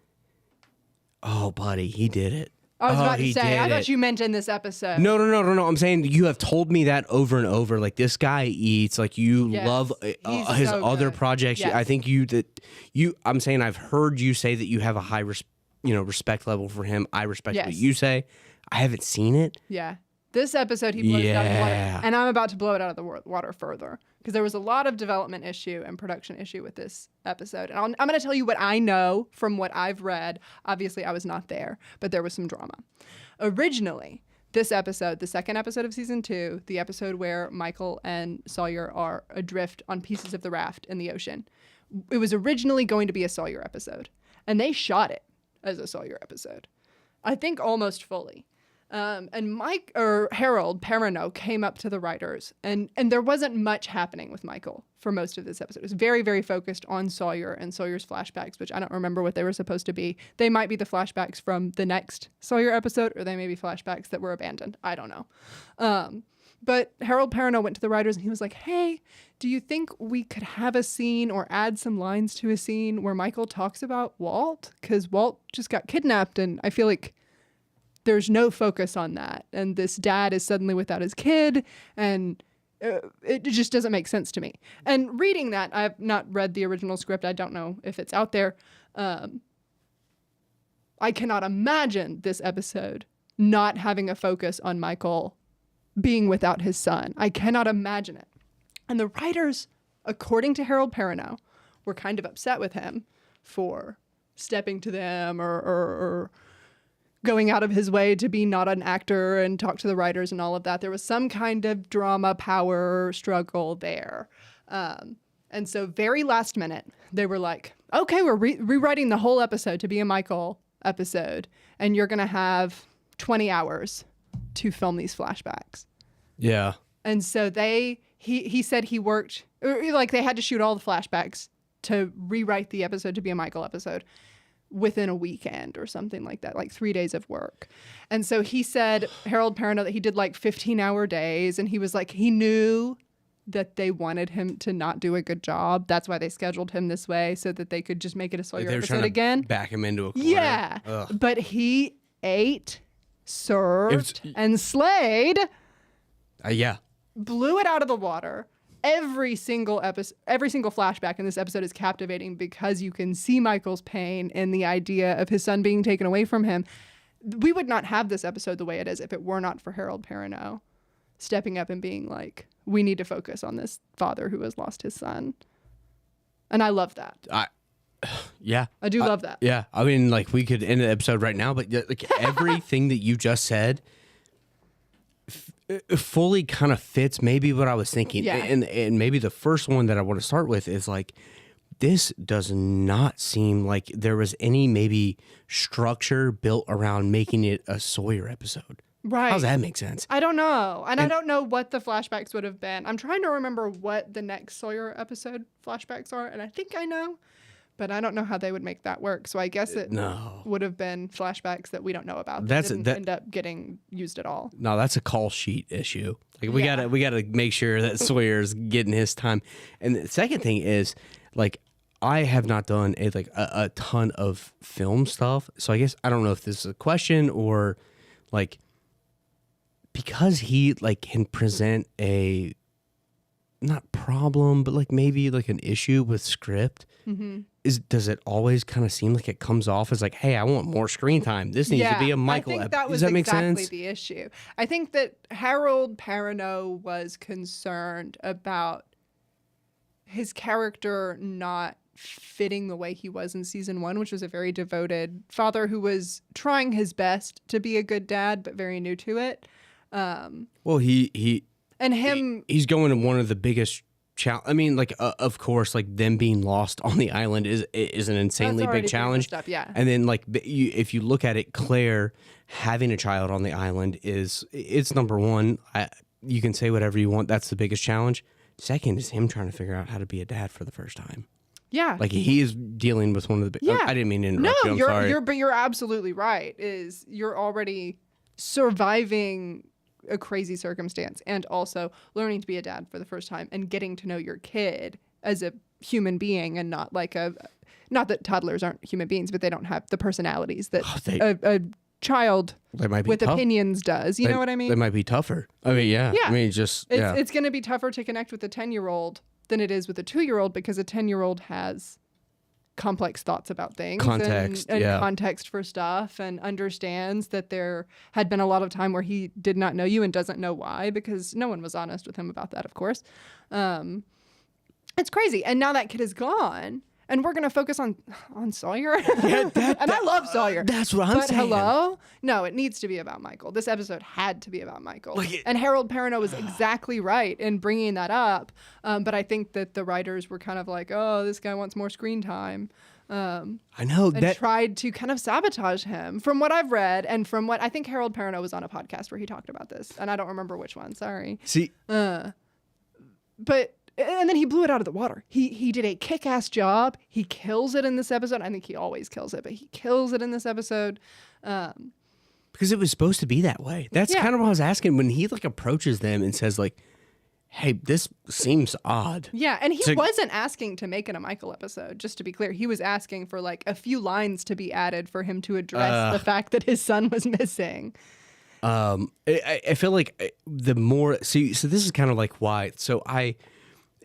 Oh, buddy, he did it. I was about to say, I thought it. you meant in this episode. No. I'm saying you have told me that over and over. Like, this guy eats. Like, you love his so other good. projects. Yes. I think I'm saying I've heard you say that you have a high respect level for him. I respect what you say. I haven't seen it. Yeah. This episode, he blows it out of the water. And I'm about to blow it out of the water further, because there was a lot of development issue and production issue with this episode. And I'm going to tell you what I know from what I've read. Obviously, I was not there, but there was some drama. Originally, this episode, the second episode of season 2, the episode where Michael and Sawyer are adrift on pieces of the raft in the ocean, it was originally going to be a Sawyer episode. And they shot it as a Sawyer episode, I think almost fully. And Harold Perrineau came up to the writers, and there wasn't much happening with Michael for most of this episode. It was very, very focused on Sawyer and Sawyer's flashbacks, which I don't remember what they were supposed to be. They might be the flashbacks from the next Sawyer episode, or they may be flashbacks that were abandoned. I don't know. But Harold Perrineau went to the writers and he was like, hey, do you think we could have a scene or add some lines to a scene where Michael talks about Walt? Because Walt just got kidnapped, and I feel like there's no focus on that. And this dad is suddenly without his kid, and it just doesn't make sense to me. And reading that, I've not read the original script. I don't know if it's out there. I cannot imagine this episode not having a focus on Michael being without his son. I cannot imagine it. And the writers, according to Harold Perrineau, were kind of upset with him for stepping to them or going out of his way to be not an actor and talk to the writers and all of that. There was some kind of drama power struggle there. And so very last minute, they were like, okay, we're rewriting the whole episode to be a Michael episode. And you're going to have 20 hours to film these flashbacks. Yeah. And so he said he worked, like they had to shoot all the flashbacks to rewrite the episode to be a Michael episode within a weekend or something like that, like 3 days of work. And so he said, Harold Perrineau, that he did like 15-hour days. And he was like, he knew that they wanted him to not do a good job. That's why they scheduled him this way, so that they could just make it a Sawyer episode again. Back him into a corner. Yeah. Ugh. But he ate, served, and slayed. Yeah. Blew it out of the water. Every single flashback in this episode is captivating because you can see Michael's pain and the idea of his son being taken away from him. We would not have this episode the way it is if it were not for Harold Perrineau stepping up and being like, we need to focus on this father who has lost his son. And I love that. Yeah. I do love that. Yeah. I mean, like, we could end the episode right now, but like everything that you just said fully kind of fits maybe what I was thinking. Yeah. And maybe the first one that I want to start with is like, this does not seem like there was any maybe structure built around making it a Sawyer episode. Right. How does that make sense? I don't know. And I don't know what the flashbacks would have been. I'm trying to remember what the next Sawyer episode flashbacks are, and I think I know, but I don't know how they would make that work. So I guess it would have been flashbacks that we don't know about that didn't end up getting used at all. No, that's a call sheet issue. Like we gotta make sure that Sawyer's getting his time. And the second thing is, like, I have not done a ton of film stuff, so I guess I don't know if this is a question or like, because he like can present a not problem, but like maybe like an issue with script. Mm-hmm. Does it always kind of seem like it comes off as like, hey, I want more screen time. This needs to be a Michael episode. That was Does that make exactly sense? the issue. I think that Harold Perrineau was concerned about his character not fitting the way he was in season 1, which was a very devoted father who was trying his best to be a good dad, but very new to it. Well, he's going to one of the biggest I mean, like, of course, like them being lost on the island is an insanely big challenge. Up, yeah. And then like if you look at it, Claire having a child on the island it's number one. You can say whatever you want. That's the biggest challenge. Second is him trying to figure out how to be a dad for the first time. Yeah. Like he is dealing with one of the big, I didn't mean to interrupt you. I'm sorry. But you're absolutely right. You're already surviving a crazy circumstance and also learning to be a dad for the first time and getting to know your kid as a human being and not like not that toddlers aren't human beings, but they don't have the personalities that a child with opinions does. You know what I mean? They might be tougher. I mean, yeah. I mean, it's going to be tougher to connect with a 10-year-old than it is with a 2-year-old because a 10-year-old has complex thoughts about things and context for stuff and understands that there had been a lot of time where he did not know you and doesn't know why because no one was honest with him about that, of course. It's crazy. And now that kid is gone and we're going to focus on Sawyer. And I love Sawyer. That's what I'm saying. But hello? No, it needs to be about Michael. This episode had to be about Michael. And Harold Perrineau was exactly right in bringing that up. But I think that the writers were kind of like, oh, this guy wants more screen time. I know. And tried to kind of sabotage him from what I've read and from what I think Harold Perrineau was on a podcast where he talked about this. And I don't remember which one. Sorry. See. And then he blew it out of the water. He did a kick-ass job. He kills it in this episode. I think he always kills it, but he kills it in this episode. Because it was supposed to be that way. That's kind of what I was asking when he like approaches them and says like, hey, this seems odd. Yeah, and he wasn't asking to make it a Michael episode, just to be clear. He was asking for like a few lines to be added for him to address the fact that his son was missing. I feel like the more... so this is kind of like why... So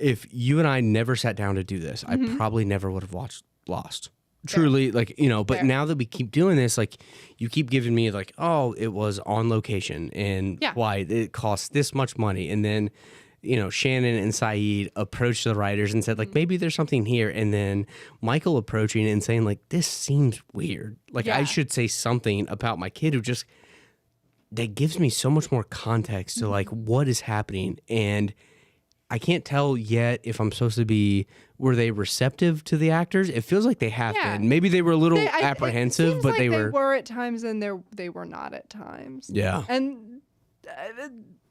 if you and I never sat down to do this, I probably never would have watched Lost. Truly, like, you know, but now that we keep doing this, like, you keep giving me, like, oh, it was on location, and why it costs this much money, and then Shannon and Saeed approached the writers and said, like, maybe there's something here. And then Michael approaching and saying, like, this seems weird. Like, I should say something about my kid that gives me so much more context to, like, what is happening. And I can't tell yet if I'm supposed to be, were they receptive to the actors? It feels like they have been. Maybe they were a little apprehensive, but they were at times and they were not at times. Yeah. And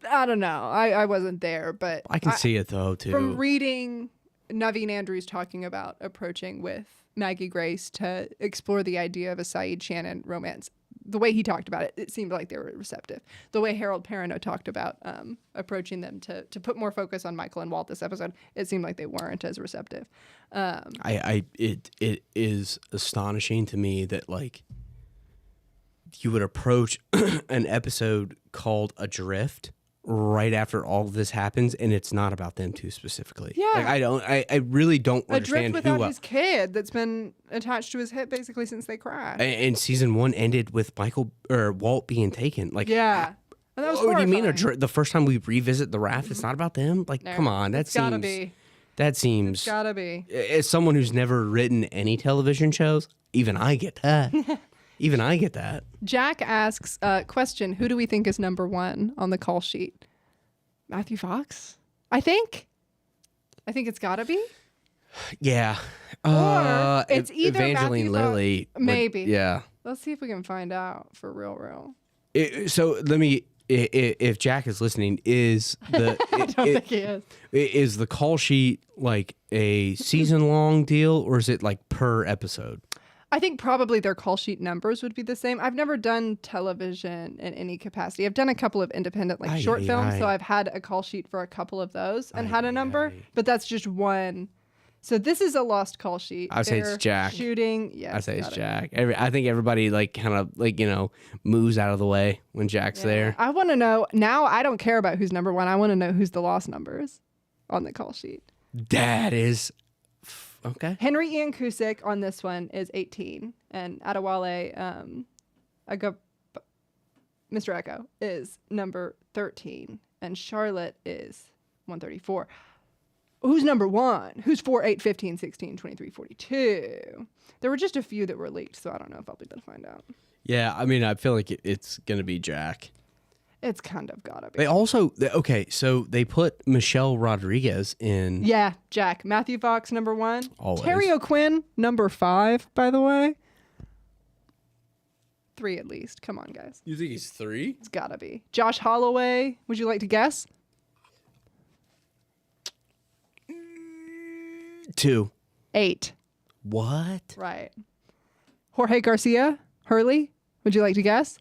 I don't know. I wasn't there, but I can see it though too. From reading Naveen Andrews talking about approaching with Maggie Grace to explore the idea of a Saeed Shannon romance, the way he talked about it, it seemed like they were receptive. The way Harold Perrineau talked about approaching them to put more focus on Michael and Walt this episode, it seemed like they weren't as receptive. It is astonishing to me that, like, you would approach an episode called Adrift right after all of this happens, and it's not about them two specifically. Yeah. Like, I really don't understand Adrift without his kid that's been attached to his hip basically since they crashed. And season 1 ended with Walt being taken. Like, yeah. And that was what do you mean horrifying. the first time we revisit the raft, it's not about them? Like, No, come on, it's gotta be. That seems. It's gotta be. As someone who's never written any television shows, even I get that. Even I get that. Jack asks, question, who do we think is number 1 on the call sheet? Matthew Fox? I think it's gotta be. Yeah. Or it's either Evangeline Matthew Lilly. Maybe. Yeah. Let's see if we can find out for real. So let me, if Jack is listening, is the I don't think he is. Is the call sheet like a season long deal, or is it like per episode? I think probably their call sheet numbers would be the same. I've never done television in any capacity. I've done a couple of independent short films, so I've had a call sheet for a couple of those and had a number, but that's just one. So this is a lost call sheet. I say it's Jack. Shooting, yes. I say it's Jack. I think everybody kind of moves out of the way when Jack's there. I want to know now. I don't care about who's number 1. I want to know who's the lost numbers on the call sheet. That is okay. Henry Ian Cusick on this one is 18, and Adewale Mr. Echo is number 13, and Charlotte is 134. Who's number 1? Who's 4, 8, 15, 16, 23, 42? There were just a few that were leaked, so I don't know if I'll be able to find out. Yeah, I mean, I feel like it's going to be Jack. It's kind of gotta be. They also, so they put Michelle Rodriguez in. Yeah, Jack. Matthew Fox, number 1. Always. Terry O'Quinn, number 5, by the way. 3 at least. Come on, guys. You think he's 3? It's gotta be. Josh Holloway, would you like to guess? 2. 8. What? Right. Jorge Garcia, Hurley, would you like to guess?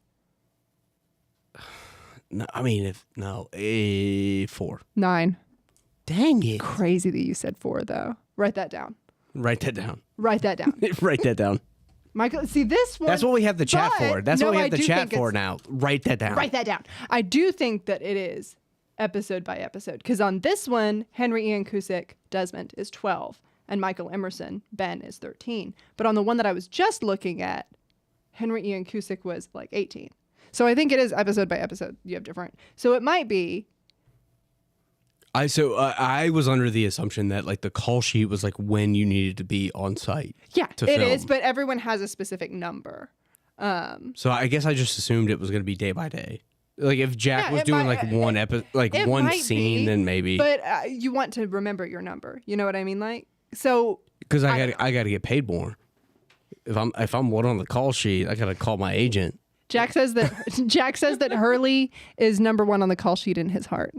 No, I mean, 4. 9. Dang it. Crazy that you said 4, though. Write that down. Write that down. Write that down. Write that down. Michael, see this one. That's what we have the chat for. That's what we have the chat for it's- now. Write that down. Write that down. I do think that it is episode by episode, because on this one, Henry Ian Cusick, Desmond, is 12, and Michael Emerson, Ben, is 13. But on the one that I was just looking at, Henry Ian Cusick was like 18. So I think it is episode by episode. You have different. So it might be. I was under the assumption that the call sheet was when you needed to be on site. Yeah, to it film. is, but everyone has a specific number. So I guess I just assumed it was going to be day by day. If Jack was doing one one scene, then maybe. But you want to remember your number. You know what I mean? So. Because I got to get paid more. If I'm one on the call sheet, I got to call my agent. Jack says that Hurley is number 1 on the call sheet in his heart,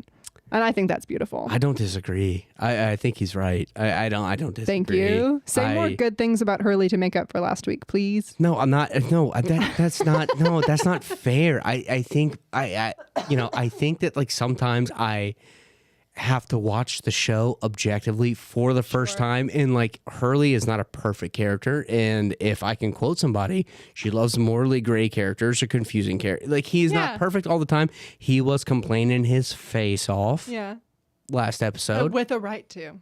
and I think that's beautiful. I don't disagree. I think he's right. I don't disagree. Thank you. Say more good things about Hurley to make up for last week, please. No, I'm not. No, that's not. No, that's not fair. I think I think that sometimes I have to watch the show objectively for the first time, and Hurley is not a perfect character, and if I can quote somebody, she loves morally gray characters or confusing characters. He's not perfect all the time. He was complaining his face off last episode with a right to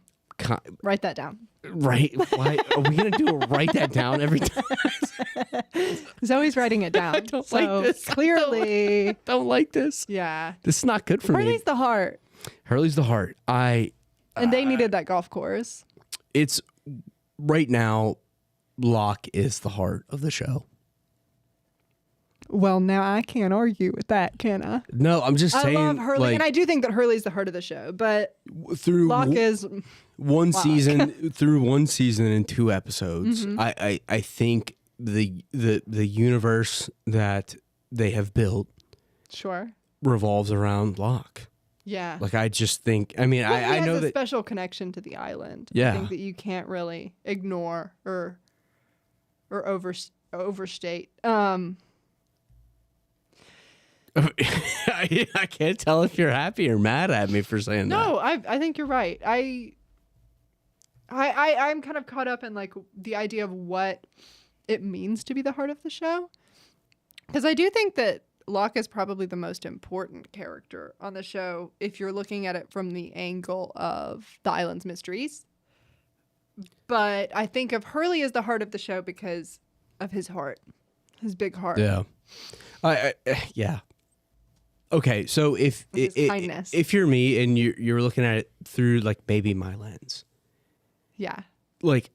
write that down. Right? Why are we gonna write that down every time? Zoe's writing it down. I don't like this. Clearly, don't like this. Yeah, this is not good for me. Hurley's the heart. Hurley's the heart. And they needed that golf course. It's right now, Locke is the heart of the show. Well, now I can't argue with that, can I? No, I'm just saying. I love Hurley, and I do think that Hurley's the heart of the show, but through Locke is one Locke. season through 1 season and 2 episodes. I think the universe that they have built sure revolves around Locke. Yeah. Like I just think. I mean, I know has a that special connection to the island. Yeah. I think that you can't really ignore or overstate. I can't tell if you're happy or mad at me for saying that. No, I think you're right. I'm kind of caught up in like the idea of what it means to be the heart of the show, because I do think that Locke is probably the most important character on the show if you're looking at it from the angle of the island's mysteries. But I think of Hurley as the heart of the show because of his heart, his big heart. Yeah. Yeah. Okay, so if you're me and you're looking at it through like maybe my lens, yeah, like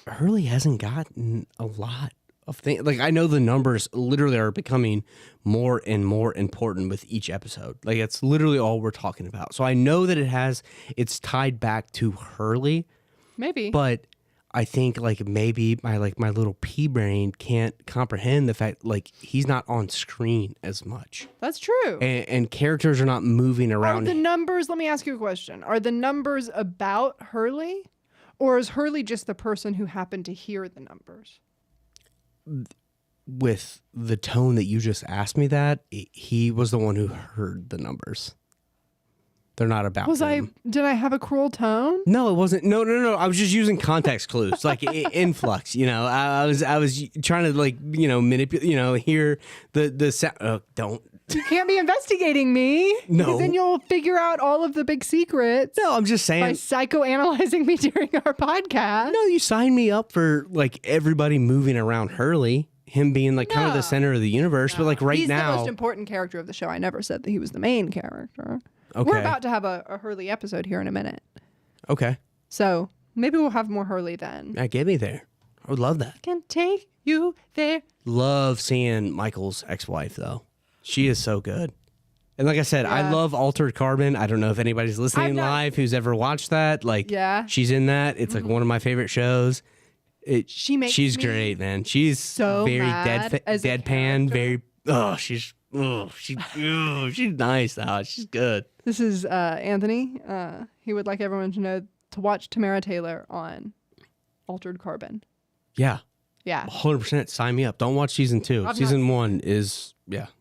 Hurley hasn't gotten a lot of things. Like I know the numbers literally are becoming more and more important with each episode. Like it's literally all we're talking about. So I know that it's tied back to Hurley, maybe, but I think like maybe my little pea brain can't comprehend the fact like he's not on screen as much. That's true. And characters are not moving around. Are the numbers, let me ask you a question. Are the numbers about Hurley, or is Hurley just the person who happened to hear the numbers? With the tone that you just asked me that, he was the one who heard the numbers. They're not about him. Did I have a cruel tone? No, it wasn't. No. I was just using context clues, like influx. You know, I was trying to like manipulate. Hear the sound. Don't. You can't be investigating me. No. Because then you'll figure out all of the big secrets. No, I'm just saying. By psychoanalyzing me during our podcast. No, you signed me up for like everybody moving around Hurley. Him being like kind of the center of the universe, but like he's now, the most important character of the show. I never said that he was the main character. Okay. We're about to have a Hurley episode here in a minute. Okay. So maybe we'll have more Hurley then. Yeah, get me there. I would love that. Can take you there. Love seeing Michael's ex-wife though. She is so good. And like I said, I love Altered Carbon. I don't know if anybody's listening live who's ever watched that. Like, she's in that. It's like one of my favorite shows. She's great, man. She's so very character. deadpan. Very. She's nice though. She's good. This is Anthony. He would like everyone to know to watch Tamara Taylor on Altered Carbon. Yeah. Yeah. 100%. Sign me up. Don't watch season 2. Season 1 is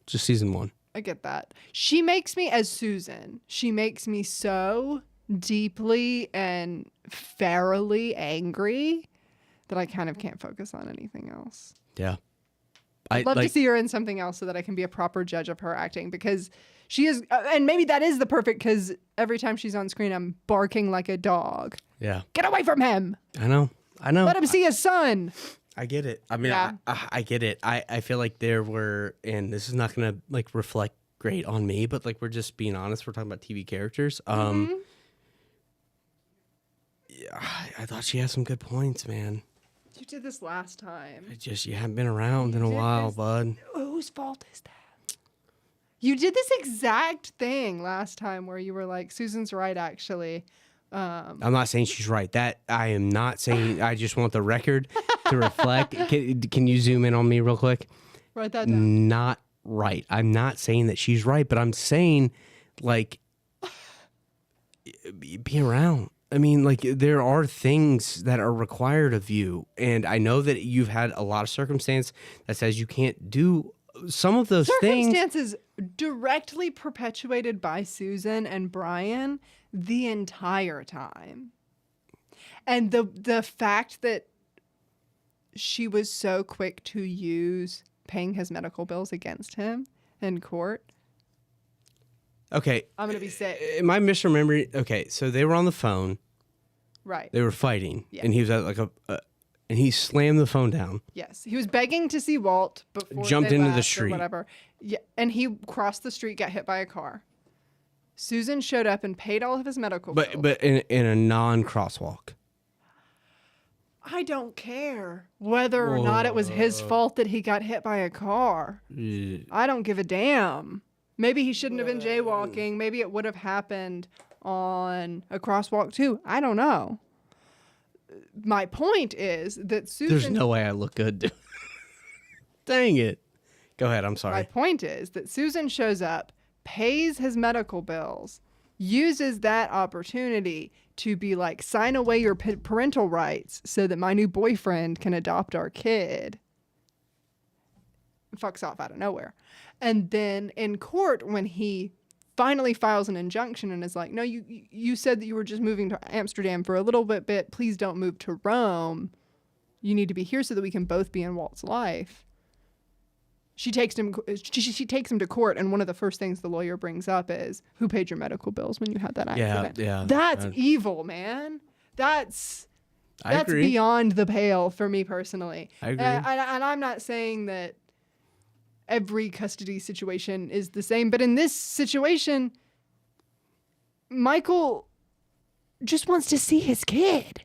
just season 1. I get that. She makes me, as Susan, she makes me so deeply and ferally angry that I kind of can't focus on anything else. Yeah. I'd love to see her in something else so that I can be a proper judge of her acting, because she is, and maybe that is the perfect, because every time she's on screen, I'm barking like a dog. Yeah. Get away from him. I know. Let him see his son. I get it. I mean, I get it. I feel like there were, and this is not going to like reflect great on me, but like we're just being honest. We're talking about TV characters. Yeah, I thought she had some good points, man. You did this last time. You haven't been around in a while, bud. Whose fault is that? You did this exact thing last time where you were like, Susan's right, actually. I'm not saying she's right. That I am not saying. I just want the record to reflect. Can you zoom in on me real quick? Write that down. Not right. I'm not saying that she's right, but I'm saying like be around. I mean, like there are things that are required of you, and I know that you've had a lot of circumstance that says you can't do some of those things. Circumstances directly perpetuated by Susan and Brian the entire time. And the fact that she was so quick to use paying his medical bills against him in court. Okay. I'm going to be sick. Am I misremembering? Okay, so they were on the phone. Right. They were fighting, and he was at like and he slammed the phone down. Yes, he was begging to see Walt before jumped they into left the or street. whatever. Yeah, and he crossed the street, got hit by a car. Susan showed up and paid all of his medical bills. But in a non-crosswalk. I don't care whether or not it was his fault that he got hit by a car. I don't give a damn. Maybe he shouldn't have been jaywalking. Maybe it would have happened on a crosswalk too. I don't know. My point is that Susan... There's no way I look good. Dang it. Go ahead. I'm sorry. My point is that Susan shows up, pays his medical bills, uses that opportunity to be like, sign away your parental rights so that my new boyfriend can adopt our kid. Fucks off out of nowhere. And then in court, when he finally files an injunction and is like, no, you said that you were just moving to Amsterdam for a little bit. Please don't move to Rome. You need to be here so that we can both be in Walt's life. She takes him to court, and one of the first things the lawyer brings up is, who paid your medical bills when you had that accident? Yeah. That's evil, man. That's beyond the pale for me personally. I agree. And I'm not saying that every custody situation is the same, but in this situation, Michael just wants to see his kid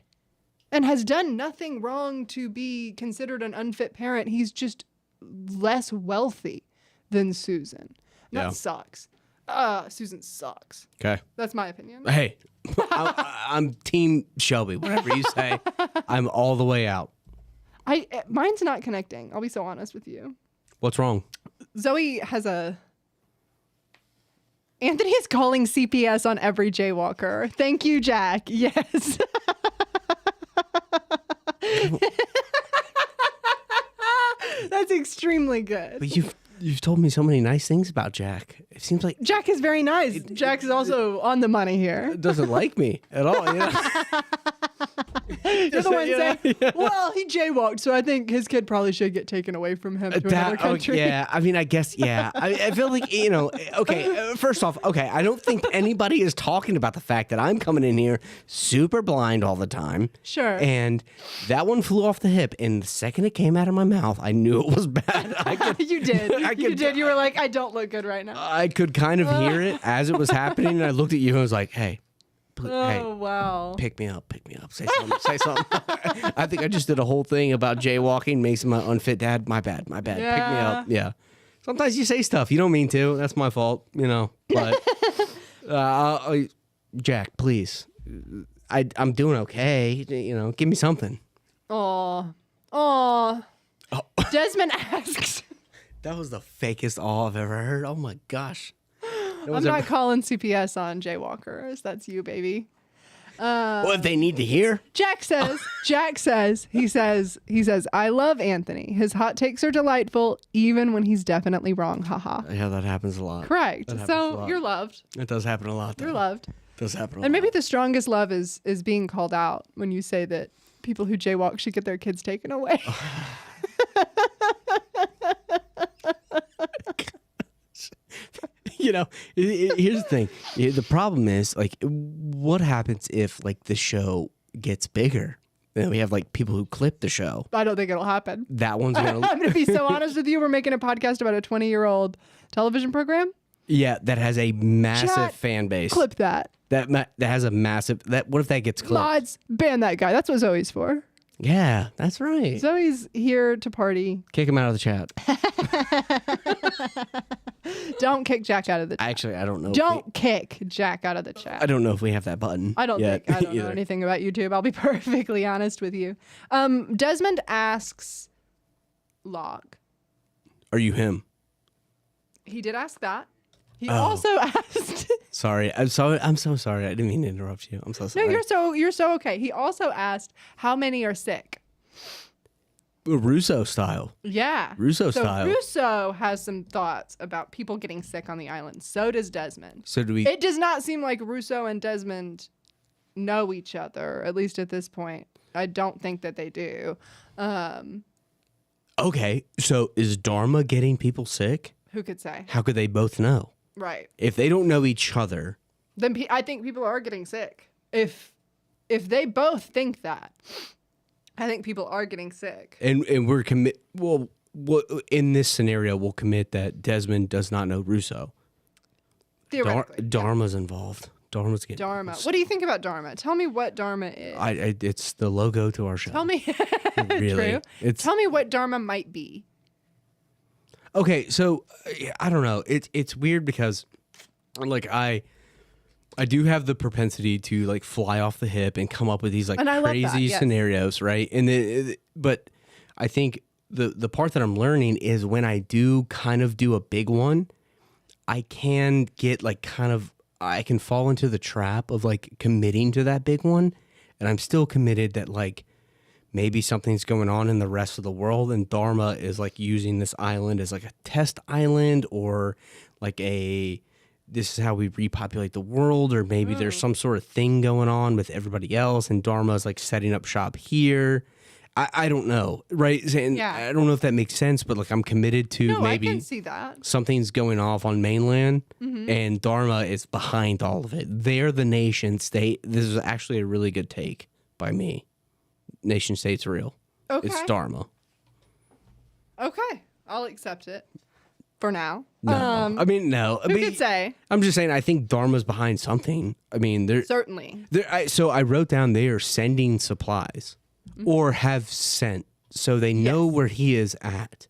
and has done nothing wrong to be considered an unfit parent. He's just less wealthy than Susan. That sucks. Susan sucks. Okay. That's my opinion. Hey, I'm Team Shelby. Whatever you say, I'm all the way out. Mine's not connecting. I'll be so honest with you. What's wrong? Zoe has Anthony is calling CPS on every jaywalker. Thank you, Jack. Yes. That's extremely good. But you've told me so many nice things about Jack. It seems like Jack is very nice. Jack is also on the money here. Doesn't like me at all. You know? You're the one saying, well, he jaywalked, so I think his kid probably should get taken away from him to another country. Yeah, I mean, I guess, yeah. I feel like, okay, first off, okay, I don't think anybody is talking about the fact that I'm coming in here super blind all the time. Sure. And that one flew off the hip, and the second it came out of my mouth, I knew it was bad. You did. You were like, I don't look good right now. I could kind of hear it as it was happening, and I looked at you and I was like, hey. Wow. Pick me up. Say something. I think I just did a whole thing about jaywalking makes him an unfit dad. My bad. Yeah. Pick me up. Yeah. Sometimes you say stuff you don't mean to. That's my fault, But Jack, please. I'm doing okay. Give me something. Oh. Desmond asks. That was the fakest awe I've ever heard. Oh my gosh. I'm not calling CPS on jaywalkers. That's you, baby. What if they need to hear? Jack says, he says, I love Anthony. His hot takes are delightful, even when he's definitely wrong. Haha. Yeah, that happens a lot. Correct. So you're loved. It does happen a lot, though. You're loved. It does happen a lot. And maybe the strongest love is being called out when you say that people who jaywalk should get their kids taken away. Here's the thing. The problem is, like, what happens if, like, the show gets bigger? Then we have, like, people who clip the show. I don't think it'll happen. That one's going I'm going to be so honest with you. We're making a podcast about a 20-year-old television program. Yeah, that has a massive fan base. Clip that. That has a massive... What if that gets clipped? Mods, ban that guy. That's what Zoe's for. Yeah, that's right. Zoe's here to party. Kick him out of the chat. Don't kick Jack out of the chat. Actually, I don't know. Don't kick Jack out of the chat. I don't know if we have that button. I don't know anything about YouTube. I'll be perfectly honest with you. Desmond asks Locke. Are you him? He did ask that. He also asked. Sorry. I'm so sorry. I didn't mean to interrupt you. I'm so sorry. No, you're so okay. He also asked how many are sick. Russo style. Yeah. Russo style. Russo has some thoughts about people getting sick on the island. So does Desmond. So do we. It does not seem like Russo and Desmond know each other, at least at this point. I don't think that they do. Okay. So is Dharma getting people sick? Who could say? How could they both know? Right. If they don't know each other. Then I think people are getting sick. If they both think that. I think people are getting sick. And we're in this scenario, we'll commit that Desmond does not know Russo. Theoretically. Dharma's involved. Dharma's getting Dharma. What do you think about Dharma? Tell me what Dharma is. It's the logo to our show. Tell me. Really. True. Tell me what Dharma might be. Okay, so I don't know. It's weird because like I do have the propensity to like fly off the hip and come up with these like crazy scenarios, right? And but I think the part that I'm learning is when I do kind of do a big one, I can get like I can fall into the trap of like committing to that big one, and I'm still committed that like maybe something's going on in the rest of the world, and Dharma is like using this island as like a test island, or like this is how we repopulate the world, or maybe there's some sort of thing going on with everybody else, and Dharma is like setting up shop here. I don't know, right? And I don't know if that makes sense, but like I'm committed to maybe I can see that. Something's going off on mainland, and Dharma is behind all of it. They're the nation state. This is actually a really good take by me. Nation state's real. Okay. It's Dharma. Okay. I'll accept it for now. No. I mean, no. Who could say? I'm just saying, I think Dharma's behind something. I mean, certainly. So I wrote down they are sending supplies or have sent, so they know where he is at.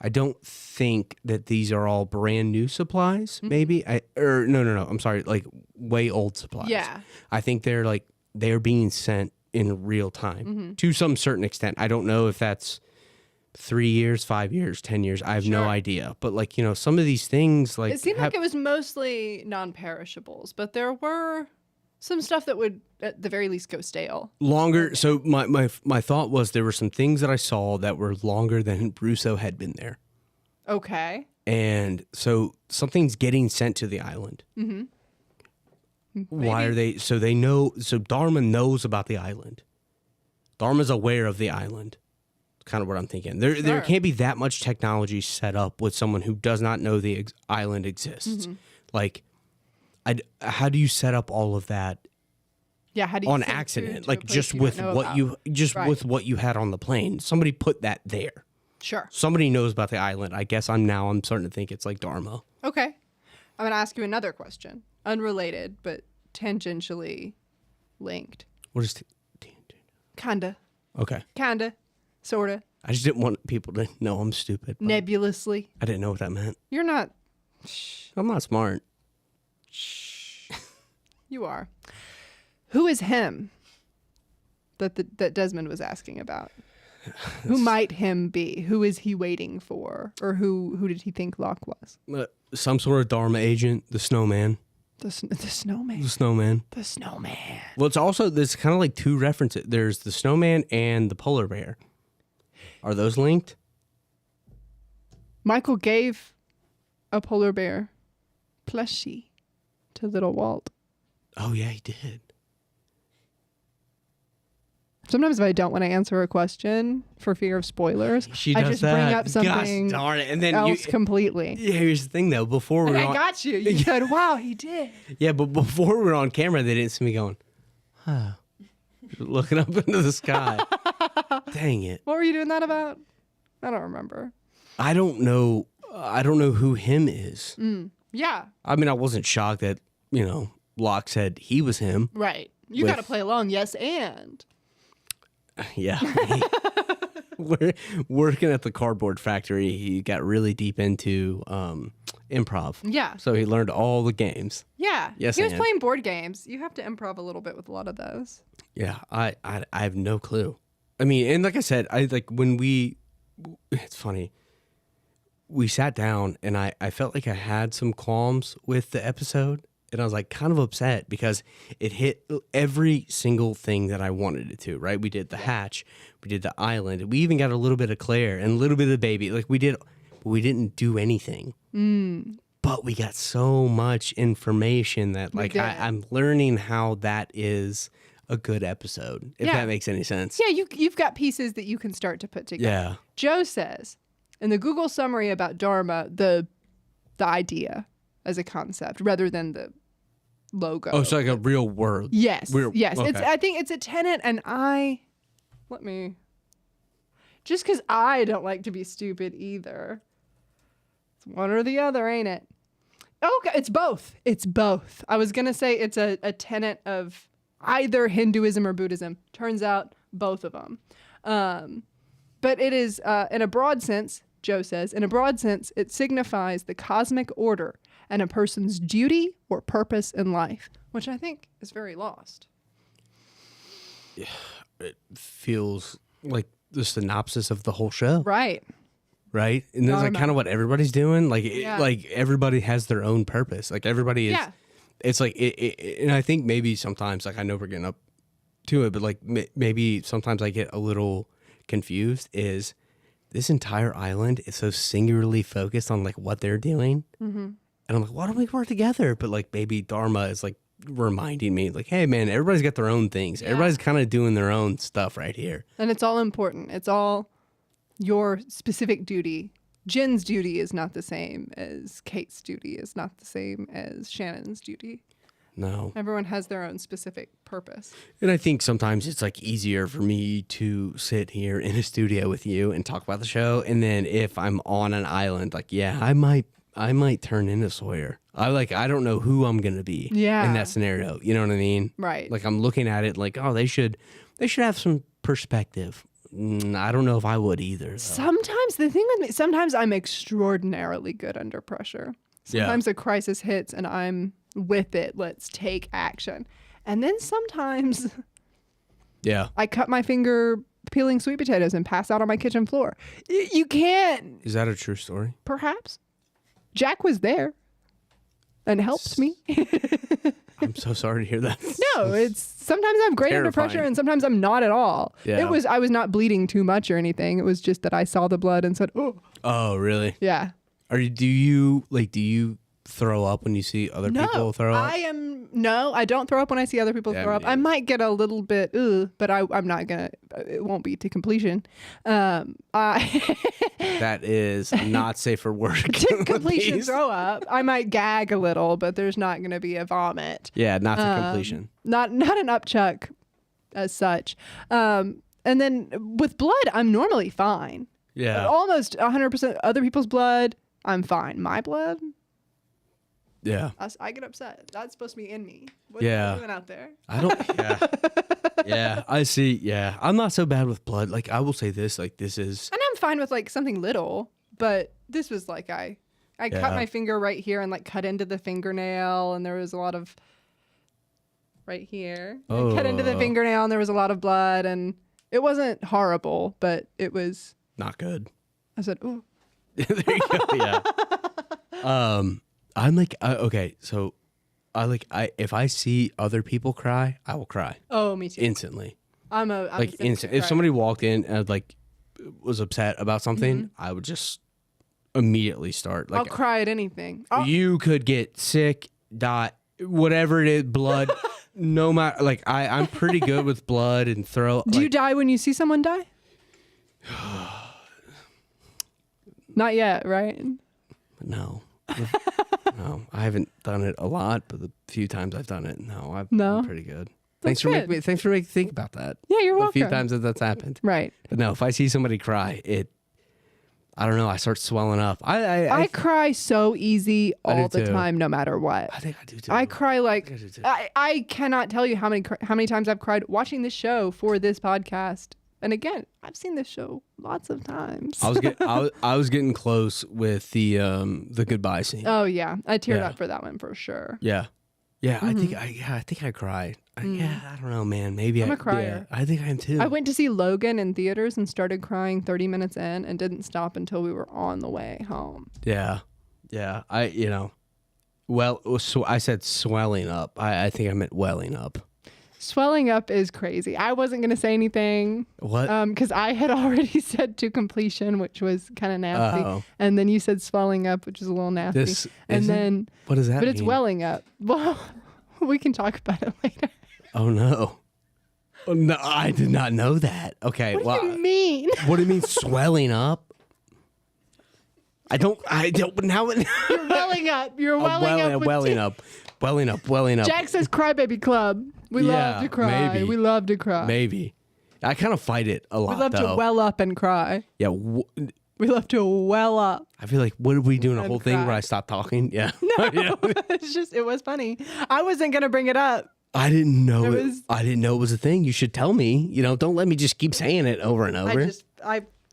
I don't think that these are all brand new supplies, maybe. No. I'm sorry, like way old supplies. Yeah. I think they're being sent in real time to some certain extent. I don't know if that's 3 years, 5 years, 10 years. I have no idea. But like, some of these things like it seemed like it was mostly non-perishables, but there were some stuff that would at the very least go stale. Longer. So my thought was there were some things that I saw that were longer than Russo had been there. Okay. And so something's getting sent to the island. Why are they? So they know. So Dharma knows about the island. Dharma's aware of the island. Kind of what I'm thinking. There can't be that much technology set up with someone who does not know the island exists. Like, how do you set up all of that? Yeah, how do you on accident? Like just with what with what you had on the plane. Somebody put that there. Sure. Somebody knows about the island. I guess I'm starting to think it's like Dharma. Okay. I'm going to ask you another question. Unrelated, but tangentially linked. What is tangent? Kinda. Okay. Kinda. Sorta. I just didn't want people to know I'm stupid. Nebulously. I didn't know what that meant. You're not. I'm not smart. You are. Who is him that Desmond was asking about? Who might him be? Who is he waiting for? Or who did he think Locke was? Some sort of Dharma agent, the snowman. The snowman. The snowman. The snowman. Well, it's also, there's kind of like two references. There's the snowman and the polar bear. Are those linked? Michael gave a polar bear plushie to little Walt. Oh, yeah, he did. Sometimes if I don't want to answer a question for fear of spoilers, I just bring up something else completely. Yeah, here's the thing, though. Before we I got you. You said, wow, he did. Yeah, but before we were on camera, they didn't see me going, huh. Looking up into the sky. Dang it. What were you doing that about? I don't remember. I don't know who him is. Yeah. I mean, I wasn't shocked that, Locke said he was him. Right. You got to play along. Yes, and. Yeah. We're working at the cardboard factory. He got really deep into improv. Yeah. So he learned all the games. Yeah. Yes, he was playing board games. You have to improv a little bit with a lot of those. Yeah. I have no clue. I mean, and like I said, it's funny. We sat down and I felt like I had some qualms with the episode. And I was like kind of upset because it hit every single thing that I wanted it to, right? We did the hatch, we did the island, we even got a little bit of Claire and a little bit of the baby. Like we didn't do anything. But we got so much information that like I'm learning how that is a good episode, if that makes any sense. Yeah, you've got pieces that you can start to put together. Yeah. Joe says in the Google summary about Dharma, the idea as a concept rather than the logo. Oh, so like a real word. Yes. Yes. Okay. I think it's a tenet, and just because I don't like to be stupid either. It's one or the other, ain't it? Okay, it's both. It's both. I was going to say it's a tenet of either Hinduism or Buddhism. Turns out both of them. But it is, in a broad sense, Joe says, in a broad sense, it signifies the cosmic order and a person's duty or purpose in life, which I think is very lost. Yeah, it feels like the synopsis of the whole show. Right. Right? And that's like kind of what everybody's doing. Like, like everybody has their own purpose. Like everybody is, it's like, and I think maybe sometimes, like I know we're getting up to it, but like maybe sometimes I get a little confused is this entire island is so singularly focused on like what they're doing. Mm-hmm. And I'm like, why don't we work together? But like maybe Dharma is like reminding me like, hey man, everybody's got their own things. Yeah. Everybody's kind of doing their own stuff right here. And it's all important. It's all your specific duty. Jen's duty is not the same as Kate's duty, is not the same as Shannon's duty. No. Everyone has their own specific purpose. And I think sometimes it's like easier for me to sit here in a studio with you and talk about the show. And then if I'm on an island, like, yeah, I might turn into Sawyer. I don't know who I'm going to be in that scenario. You know what I mean? Right. Like I'm looking at it like, oh, they should have some perspective. I don't know if I would either, though. Sometimes the thing with me, sometimes I'm extraordinarily good under pressure. Sometimes a crisis hits and I'm with it. Let's take action. And then sometimes I cut my finger peeling sweet potatoes and pass out on my kitchen floor. You can't. Is that a true story? Perhaps. Jack was there and helped me. I'm so sorry to hear that. No, it's sometimes I'm great under pressure and sometimes I'm not at all. Yeah. I was not bleeding too much or anything. It was just that I saw the blood and said, "Oh." Oh, really? Yeah. Do you throw up when you see other people throw up? I don't throw up when I see other people throw up. I might get a little bit, but I'm not gonna. It won't be to completion. That is not safe for work. To completion throw up. I might gag a little, but there's not gonna be a vomit. Yeah, not to completion. Not an upchuck, as such. And then with blood, I'm normally fine. Yeah. Almost 100% other people's blood, I'm fine. My blood. Yeah. I get upset. That's supposed to be in me. What are you doing out there? I don't. Yeah. Yeah. I see. Yeah. I'm not so bad with blood. Like I will say this. Like this is. And I'm fine with like something little, but this was like I cut my finger right here and like cut into the fingernail, and there was a lot of right here. I cut into the fingernail, and there was a lot of blood, and it wasn't horrible, but it was not good. I said, "Ooh." There you go. Yeah. I'm like, okay, so if I see other people cry, I will cry. Oh, me too. Instantly. I'm like instant. If somebody walked in and like was upset about something, I would just immediately start. Like, I'll cry at anything. You could get sick, die, whatever it is, blood. No matter, like I'm pretty good with blood and throw. Do you die when you see someone die? Not yet, right? No. No, I haven't done it a lot, but the few times I've done it, I'm pretty good. Thanks for making me think about that. Yeah, you're welcome. A few times that's happened. Right. But no, if I see somebody cry, I don't know, I start swelling up. I cry so easy all the time, no matter what. I think I do too. I cry like I cannot tell you how many times I've cried watching this show for this podcast. And again, I've seen this show lots of times. I was getting close with the goodbye scene. Oh yeah, I teared up for that one for sure. Yeah, yeah. Mm-hmm. I think I cried. Yeah, I don't know, man. Maybe I'm a crier. Yeah, I think I am too. I went to see Logan in theaters and started crying 30 minutes in and didn't stop until we were on the way home. Yeah, yeah. So I said swelling up. I think I meant welling up. Swelling up is crazy. I wasn't going to say anything. What? Because I had already said to completion, which was kind of nasty. Oh. And then you said swelling up, which is a little nasty. What does that mean? But it's welling up. Well, we can talk about it later. Oh, no. Oh, no, I did not know that. Okay. What do you mean? What do you mean swelling up? I don't now. You're welling up. You're welling up. Welling up. Jack says Crybaby Club. We love to cry. Maybe. We love to cry. Maybe. I kind of fight it a lot, We love to well up and cry. Yeah. We love to well up. I feel like, what are we doing? A And whole thing cry. where I stopped talking? Yeah. No, Yeah. it was funny. I wasn't going to bring it up. I didn't know It was- I didn't know it was a thing. You should tell me. Don't let me just keep saying it over and over.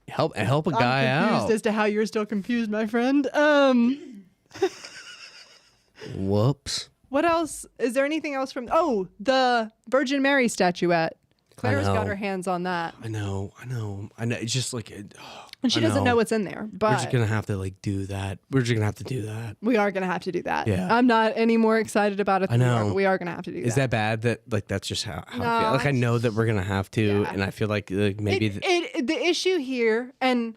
Help a guy I'm confused out. as to how you're still confused, my friend. Whoops. What else? Is there anything else from? Oh, the Virgin Mary statuette. Claire's got know. her hands on that, I know. It's just like, and she I doesn't know. know what's in there. But we're just gonna have to do that. We're just gonna have to do that. we are gonna have to do that. Yeah. I'm not any more excited about it. I Than you are, know. but we are gonna have to do Is that bad? That that's just how I feel. Like I know that we're gonna have to, Yeah. and I feel like maybe. The issue here, and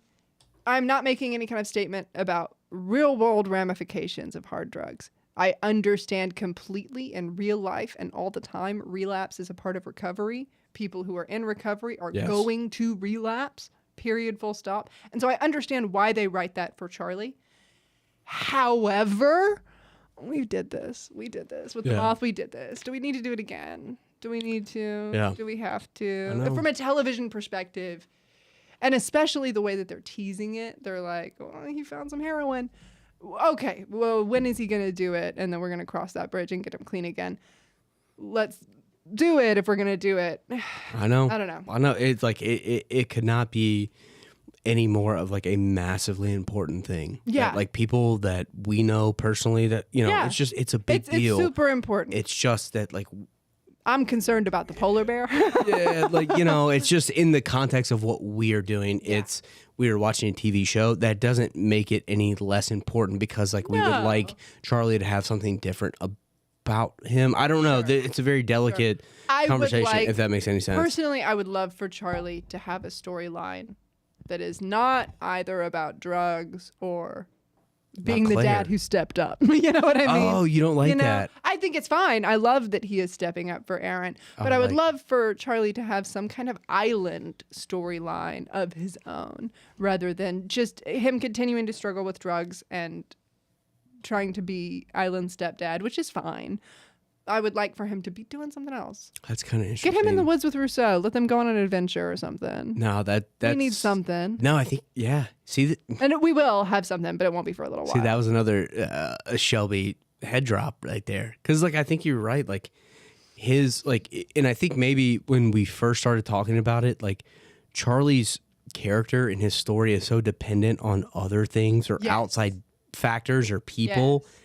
I'm not making any kind of statement about real world ramifications of hard drugs. I understand completely in real life and all the time, relapse is a part of recovery. People who are in recovery are Yes. going to relapse, period, full stop. And so I understand why they write that for Charlie. However, we did this with the Yeah. moth. We did this. Do we need to do it again? Do we need to? Yeah. Do we have I to? know. From a television perspective, and especially the way that they're teasing it, they're like, oh, he found some heroin. Okay, well, when is he going to do it? And then we're going to cross that bridge and get him clean again. Let's do it if we're going to do it. I know. I don't know. I know. It's like it could not be any more of like a massively important thing. Yeah. That, like people that we know personally that Yeah. it's a big deal. It's super important. It's just that like I'm concerned about the polar bear. yeah, like it's just in the context of what we are doing. It's we are watching a TV show that doesn't make it any less important because like we would No. like Charlie to have something different about him. I don't know. It's a very delicate I would conversation like- if that makes any sense. Personally, I would love for Charlie to have a storyline that is not either about drugs or being the Claire. dad who stepped up. You know what I mean? Oh, you don't like that? I think it's fine. I love that he is stepping up for Aaron, but Oh, I would like- love for Charlie to have some kind of island storyline of his own rather than just him continuing to struggle with drugs and trying to be island stepdad, which is fine. I would like for him to be doing something else. That's kind of interesting. Get him in the woods with Rousseau. Let them go on an adventure or something. No, that's We need something. No, I think See, And we will have something, but it won't be for a little while. see, that was another a Shelby head drop right there. Because like I think you're right. Like his and I think maybe when we first started talking about it, like Charlie's character and his story is so dependent on other things or Yes. outside factors or people. Yes.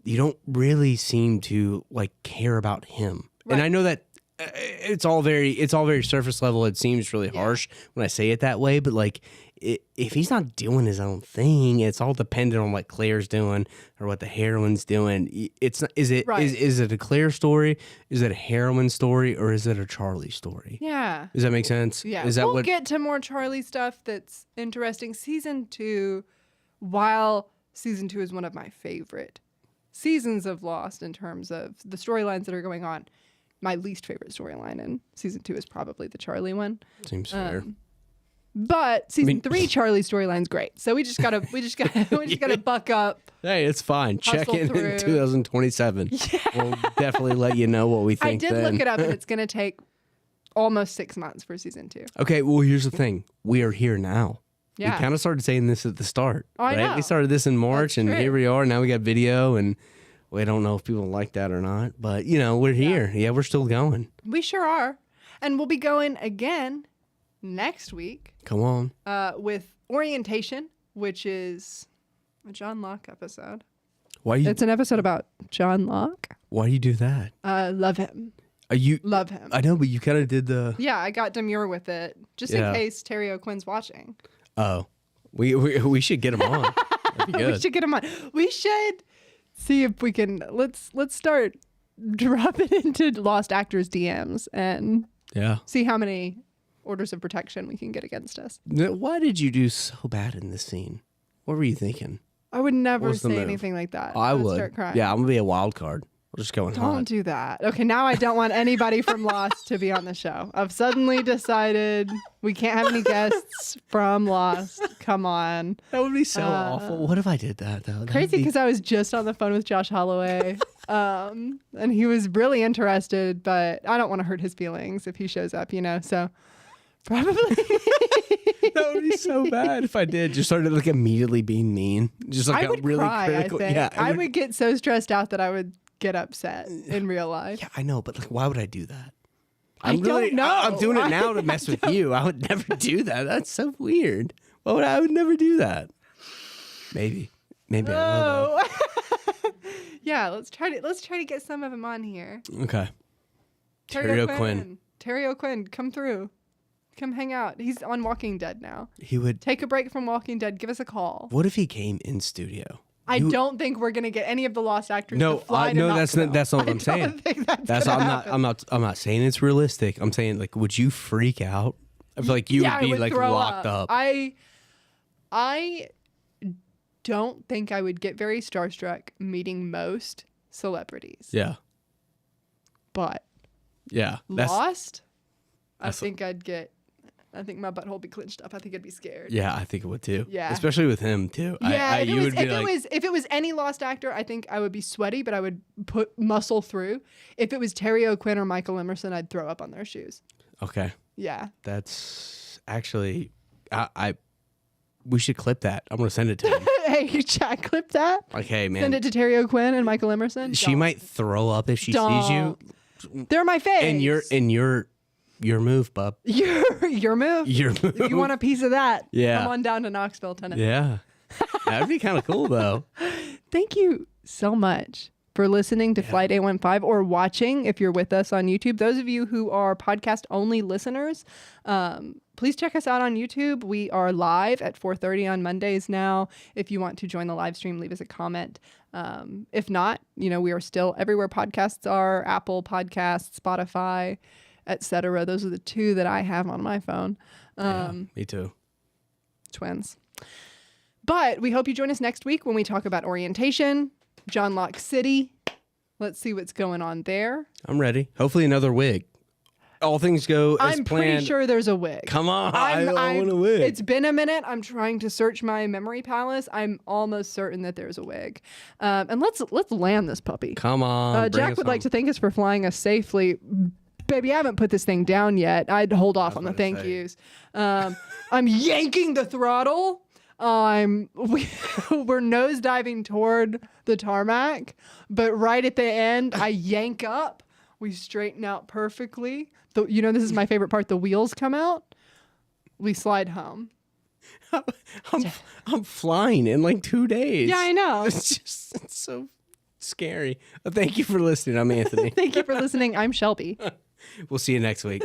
You don't really seem to like care about him. And Right. I know that it's all very surface level. It seems really harsh when I say it that way, but like if he's not doing his own thing, it's all dependent on what Claire's doing or what the heroine's doing. It's not, is it Right. is it a Claire story? Is it a heroine story, or is it a Charlie story? Yeah. Does that make sense? Yeah. Is that we'll what? get to more Charlie stuff that's interesting. Season 2, while season 2 is one of my favorite seasons of Lost in terms of the storylines that are going on, my least favorite storyline in season 2 is probably the Charlie one. Seems fair. But season 3 Charlie storyline's great. So we just gotta buck up. Hey, it's fine. Check Hustle in through. 2027. We'll definitely let you know what we think. I did then. look it up, and it's gonna take almost 6 months for season 2. Okay, well, here's the thing. We are here now. Yeah. We kind of started saying this at the start. Oh, I right? know. We started this in March, That's and true. here we are. Now we got video, and we don't know if people like that or not. But, we're here. Yeah, we're still going. We sure are. And we'll be going again next week Come on. with Orientation, which is a John Locke episode. Why you It's an episode about John Locke. Why do you do that? Love him. Are you? Love him. I know, but you kind of did the. Yeah, I got demure with it just Yeah. in case Terry O'Quinn's watching. Oh, we should get him on. That'd be good. We should get him on. We should see if we can. Let's start dropping into Lost Actors DMs and Yeah. see how many orders of protection we can get against us. Why did you do so bad in this scene? What were you thinking? I would never What's the say move? anything like that. I would would. start crying. Yeah, I'm gonna be a wild card. We'll just go in Don't hot. do that. Okay, now I don't want anybody from Lost to be on the show. I've suddenly decided we can't have any guests from Lost. Come on. That would be so awful. What if I did that though? That'd Crazy be- because I was just on the phone with Josh Holloway. And he was really interested, but I don't want to hurt his feelings if he shows up, So Probably. That would be so bad if I did. Just started like immediately being mean. Just like I would really cry, critical. I think. Yeah, I would get so stressed out that I would get upset in real life. Yeah, I know, but like, why would I do that? I don't know. I'm doing it now to mess with you. I would never do that. That's so weird. I would never do that. Maybe I will. Yeah, let's try to get some of them on here. Okay. Terry O'Quinn. Terry O'Quinn, come through. Come hang out. He's on Walking Dead now. He would take a break from Walking Dead. Give us a call. What if he came in studio? I don't think we're gonna get any of the lost actors. No, to fly to that's not what I'm saying. I don't think that's I'm not saying it's realistic. I'm saying like, would you freak out? I feel like you would be like locked up. I don't think I would get very starstruck meeting most celebrities. Yeah. But yeah, Lost, I think my butthole would be clenched up. I think I'd be scared. Yeah, I think it would too. Yeah. Especially with him too. Yeah, if it was any Lost actor, I think I would be sweaty, but I would muscle through. If it was Terry O'Quinn or Michael Emerson, I'd throw up on their shoes. Okay. Yeah. That's actually, we should clip that. I'm going to send it to him. Hey, chat, clip that. Okay, man. Send it to Terry O'Quinn and Michael Emerson. She might throw up if she sees you. They're my face. And your move, bub. Your move? Your move. If you want a piece of that, yeah. Come on down to Knoxville, Tennessee. Yeah. That'd be kind of cool, though. Thank you so much for listening to Flight 815 or watching if you're with us on YouTube. Those of you who are podcast-only listeners, please check us out on YouTube. We are live at 4:30 on Mondays now. If you want to join the live stream, leave us a comment. If not, we are still everywhere podcasts are, Apple Podcasts, Spotify, etc. Those are the two that I have on my phone. Me too. Twins. But we hope you join us next week when we talk about orientation, John Locke City. Let's see what's going on there. I'm ready. Hopefully another wig. All things go as planned. I'm pretty sure there's a wig. Come on, I want a wig. It's been a minute. I'm trying to search my memory palace. I'm almost certain that there's a wig. And let's land this puppy. Come on. Jack would like to thank us for flying us safely. Baby, I haven't put this thing down yet. I'd hold off on the thank yous. I'm yanking the throttle. We're nosediving toward the tarmac, but right at the end, I yank up. We straighten out perfectly. This is my favorite part. The wheels come out. We slide home. I'm flying in like 2 days. Yeah, I know. It's so scary. Thank you for listening. I'm Anthony. Thank you for listening. I'm Shelby. We'll see you next week.